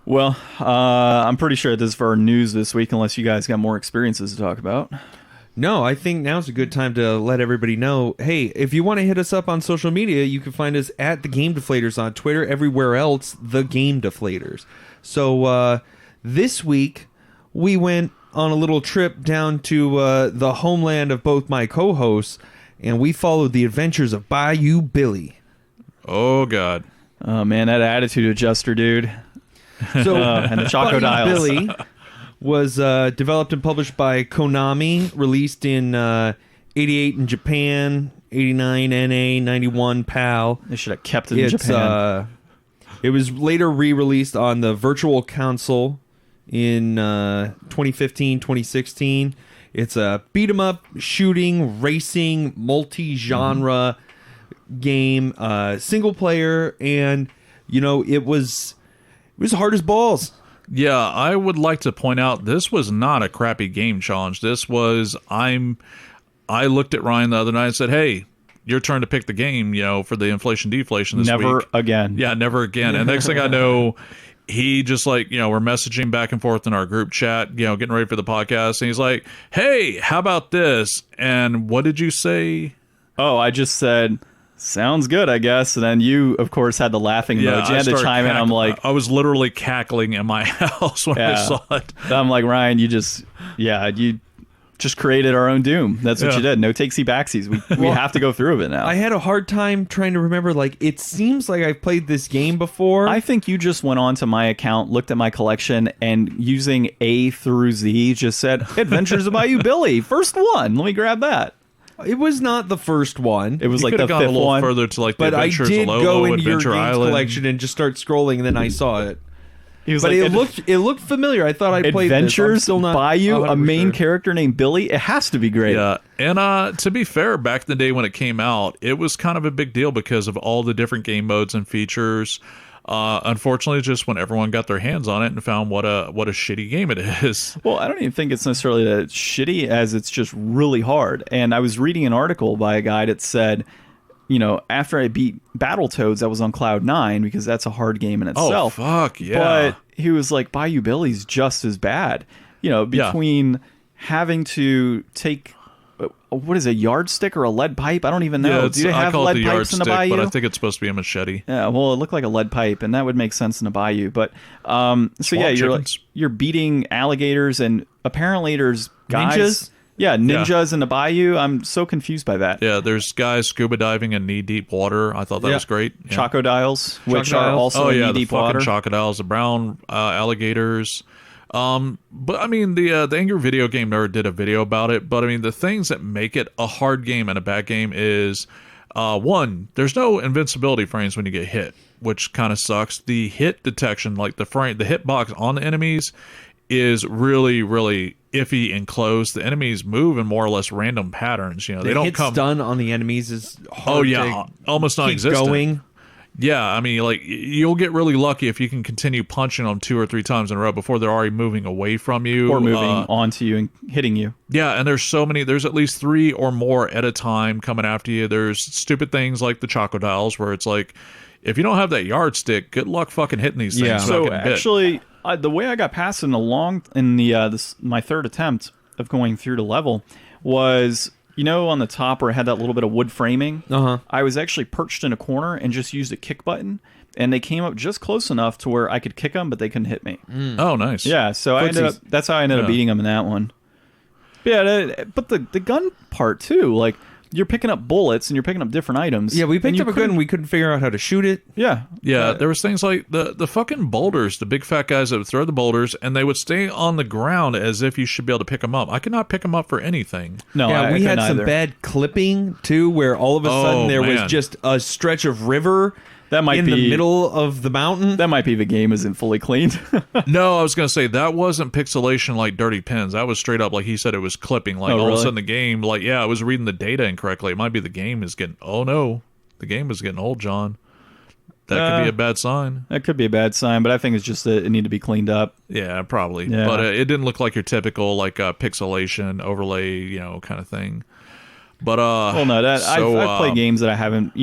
Well, I'm pretty sure this is for our news this week, unless you guys got more experiences to talk about. No, I think now's a good time to let everybody know, hey, if you want to hit us up on social media, you can find us at The Game Deflators on Twitter, everywhere else, The Game Deflators. So this week, we went on a little trip down to the homeland of both my co-hosts, and we followed the adventures of Bayou Billy. Oh, God. Oh, man, that attitude adjuster, dude. So, and the Choco Dials. Billy was developed and published by Konami, released in 88 in Japan, 89 NA, 91 PAL. They should have kept it in Japan. It was later re-released on the Virtual Console in 2015, 2016. It's a beat-em-up, shooting, racing, multi-genre game, single player, and, it was hard as balls. Yeah, I would like to point out this was not a crappy game challenge. This was, I looked at Ryan the other night and said, hey, your turn to pick the game, for the inflation deflation this week. Never again. Yeah, never again. And next thing I know, he just like, we're messaging back and forth in our group chat, getting ready for the podcast. And he's like, hey, how about this? And what did you say? Oh, I just said, sounds good, I guess. And then you, of course, had the laughing emoji. You had to chime in. I'm like, I was literally cackling in my house when I saw it. I'm like, Ryan, you just created our own Doom. That's what you did. No takesy backsies. We have to go through it now. I had a hard time trying to remember. Like, it seems like I've played this game before. I think you just went onto my account, looked at my collection, and using A through Z just said, Adventures of Bayou Billy. First one. Let me grab that. It was not the first one. It was you like the gone fifth a little one. further to like the But I Adventures did of Lolo, go into your Adventure games Island collection and just start scrolling, and then I saw it. He was But like, it looked familiar. I thought I played Adventures this. Still not Bayou, a 100% main sure. character named Billy. It has to be great. Yeah, and to be fair, back in the day when it came out, it was kind of a big deal because of all the different game modes and features. Unfortunately, just when everyone got their hands on it and found what a shitty game it is. Well, I don't even think it's necessarily that shitty as it's just really hard. And I was reading an article by a guy that said, after I beat Battletoads, I was on Cloud 9 because that's a hard game in itself. Oh, fuck, yeah. But he was like, Bayou Billy's just as bad. Between having to take, what is it, a yardstick or a lead pipe? I don't even know. Yeah, Do they have I call lead it the pipes in the yardstick, Bayou? but I think it's supposed to be a machete. Yeah, well, it looked like a lead pipe, and that would make sense in a bayou. But Chickens. you're beating alligators, and apparently there's guys. Ninjas? Yeah, ninjas in the bayou. I'm so confused by that. Yeah, there's guys scuba diving in knee-deep water. I thought that was great. Yeah. Crocodiles, which are Crocodiles. also in the knee-deep fucking water. crocodiles, the brown alligators. But I mean, the Angry Video Game Nerd did a video about it. But I mean, the things that make it a hard game and a bad game is, one, there's no invincibility frames when you get hit, which kind of sucks. The hit detection, like the hitbox on the enemies, is really, really iffy and close. The enemies move in more or less random patterns. They don't come. Stun on the enemies is hard. Oh yeah, almost keep non-existent. going. Yeah, I mean, like, you'll get really lucky if you can continue punching them 2 or 3 times in a row before they're already moving away from you. Or moving onto you and hitting you. Yeah, and there's at least 3 or more at a time coming after you. There's stupid things like the Chocodiles, where it's like, if you don't have that yardstick, good luck fucking hitting these things. Yeah. So actually, the way I got past it my third attempt of going through the level was... on the top where it had that little bit of wood framing, I was actually perched in a corner and just used a kick button, and they came up just close enough to where I could kick them, but they couldn't hit me. Oh, nice. Yeah, so that's how I ended up beating them in that one. But the gun part, too, like, you're picking up bullets and you're picking up different items. Yeah, we picked up a gun and we couldn't figure out how to shoot it. Yeah. Yeah, there was things like the fucking boulders, the big fat guys that would throw the boulders, and they would stay on the ground as if you should be able to pick them up. I could not pick them up for anything. No, yeah, we had some either. bad clipping, too, where all of a sudden there was just a stretch of river that might in be the middle of the mountain. That might be the game isn't fully cleaned. No, I was going to say, that wasn't pixelation like Dirty Pins. That was straight up, like he said, it was clipping. Like, all of a sudden the game, like, yeah, I was reading the data incorrectly. It might be the game is getting, oh no, the game is getting old, John. That could be a bad sign. That could be a bad sign, but I think it's just that it need to be cleaned up. Yeah, probably. Yeah. But it didn't look like your typical, like, pixelation overlay, kind of thing. But, well, no, I've played games that I haven't,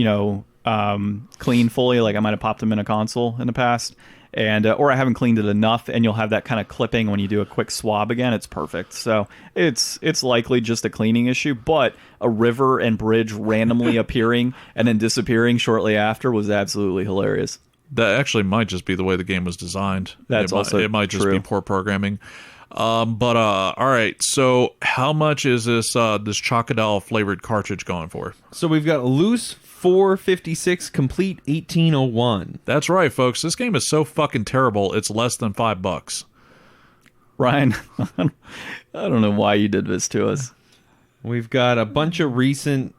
clean fully. Like I might have popped them in a console in the past, and or I haven't cleaned it enough, and you'll have that kind of clipping when you do a quick swab again. It's perfect. So it's likely just a cleaning issue, but a river and bridge randomly appearing and then disappearing shortly after was absolutely hilarious. That actually might just be the way the game was designed. It might just be poor programming. But all right. So how much is this Crocodile flavored cartridge going for? So we've got a loose 456, complete 1801. That's right, folks. This game is so fucking terrible. It's less than $5. Ryan, I don't know why you did this to us. We've got a bunch of recent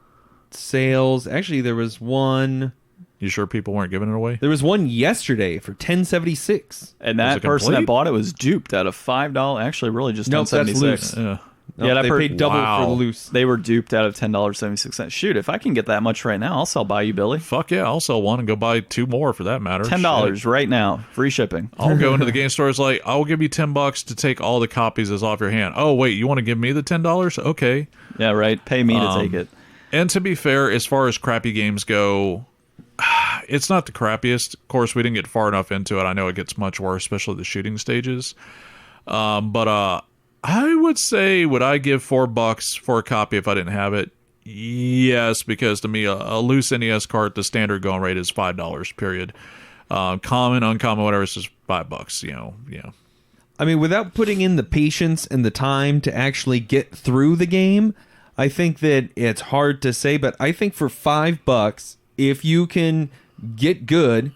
sales. Actually, there was one. You sure people weren't giving it away? There was one yesterday for $10.76. And that person that bought it was duped out of $5. Actually, really just $10.76. That's loose. Yeah. Yeah, they paid double for the loose. They were duped out of $10.76. Shoot, if I can get that much right now, I'll sell Bayou Billy. Fuck yeah, I'll sell one and go buy 2 more for that matter. $10 right now, free shipping. I'll go into the game store. It's like, I'll give you $10 to take all the copies that's off your hand. Oh wait, you want to give me the $10? Okay. Yeah, right. Pay me to take it. And to be fair, as far as crappy games go, it's not the crappiest. Of course, we didn't get far enough into it. I know it gets much worse, especially the shooting stages. But I would say, would I give $4 for a copy if I didn't have it? Yes, because to me, a loose NES cart, the standard going rate is $5, period. Common, uncommon, whatever, it's just $5, yeah. I mean, without putting in the patience and the time to actually get through the game, I think that it's hard to say, but I think for $5, if you can get good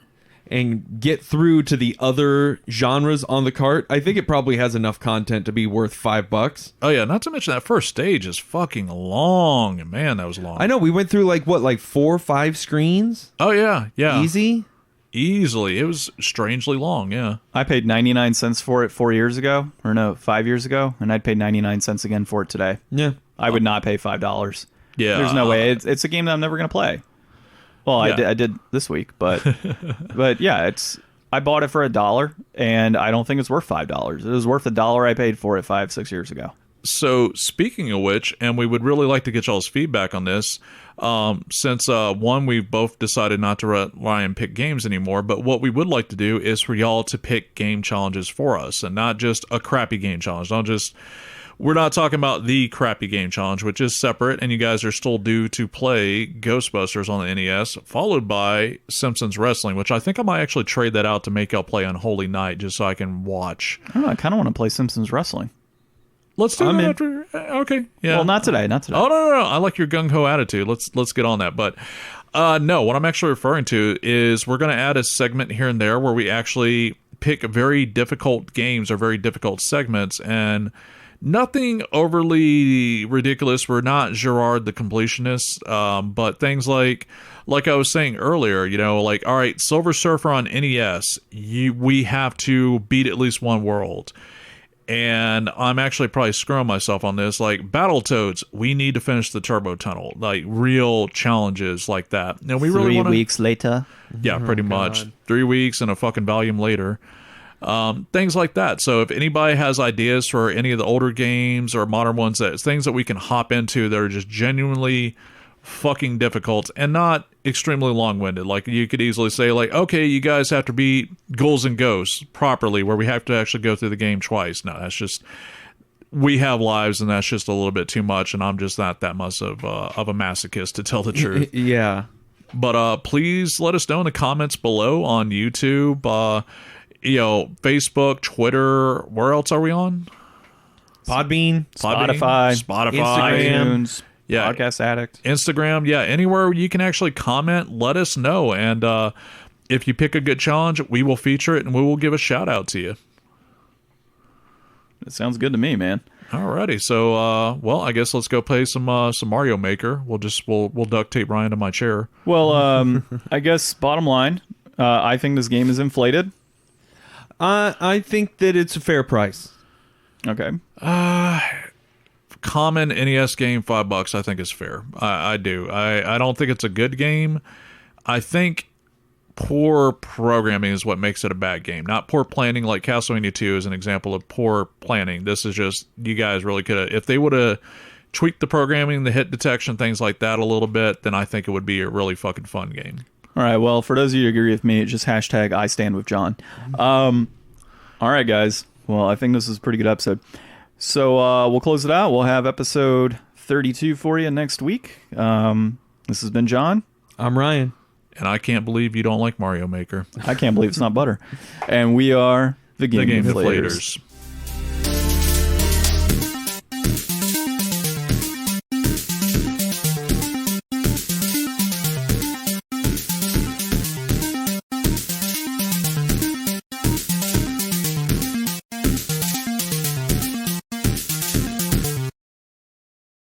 and get through to the other genres on the cart, I think it probably has enough content to be worth $5. Oh yeah, not to mention that first stage is fucking long. Man, that was long. I know, we went through like 4 or 5 screens? Oh yeah. Easy? Easily. It was strangely long, yeah. I paid 99 cents for it 4 years ago, or no, 5 years ago, and I'd pay 99 cents again for it today. Yeah. I would not pay $5. Yeah. There's no way. It's a game that I'm never going to play. Well, Yeah. I did this week, but but yeah, I bought it for $1, and I don't think it's worth $5. It was worth $1 I paid for it 5-6 years ago. So speaking of which, and we would really like to get y'all's feedback on this, since one, we've both decided not to rely and pick games anymore, but what we would like to do is for y'all to pick game challenges for us, and not just a crappy game challenge. We're not talking about the crappy game challenge, which is separate, and you guys are still due to play Ghostbusters on the NES, followed by Simpsons Wrestling, which I think I might actually trade that out to make y'all play Unholy Night just so I can watch. I don't know, I kind of want to play Simpsons Wrestling. Let's do I'm that in. after. Okay, yeah. Well, not today. Oh no! I like your gung ho attitude. Let's get on that. But no, what I'm actually referring to is we're going to add a segment here and there where we actually pick very difficult games or very difficult segments, and nothing overly ridiculous. We're not Gerard the completionist, but things like I was saying earlier, like, all right, Silver Surfer on NES, we have to beat at least one world. And I'm actually probably screwing myself on this. Like Battletoads, we need to finish the Turbo Tunnel. Like real challenges like that. And we really 3 weeks later. Yeah, pretty much. 3 weeks and a fucking volume later. Things like that. So if anybody has ideas for any of the older games or modern ones, things that we can hop into that are just genuinely fucking difficult and not extremely long-winded. Like you could easily say, like, okay, you guys have to beat Ghouls and Ghosts properly, where we have to actually go through the game twice. No, that's just, we have lives, and that's just a little bit too much, and I'm just not that much of a masochist, to tell the truth. Yeah. But please let us know in the comments below on YouTube, Facebook, Twitter. Where else are we on? Podbean, Spotify, Instagram. iTunes, Podcast Addict, Instagram. Yeah, anywhere you can actually comment, let us know. And if you pick a good challenge, we will feature it and we will give a shout out to you. It sounds good to me, man. Alrighty, so well, I guess let's go play some Mario Maker. We'll duct tape Ryan to my chair. Well, I guess bottom line, I think this game is inflated. I think that it's a fair price. Okay. Common NES game, $5 I think is fair. I do. I don't think it's a good game. I think poor programming is what makes it a bad game. Not poor planning, like Castlevania 2 is an example of poor planning. This is just, you guys really could have, if they would have tweaked the programming, the hit detection, things like that a little bit, then I think it would be a really fucking fun game. All right, well, for those of you who agree with me, it's just hashtag I stand with John. All right, guys. Well, I think this is a pretty good episode. So we'll close it out. We'll have episode 32 for you next week. This has been John. I'm Ryan. And I can't believe you don't like Mario Maker. I can't believe it's not butter. And we are the Game Deflators.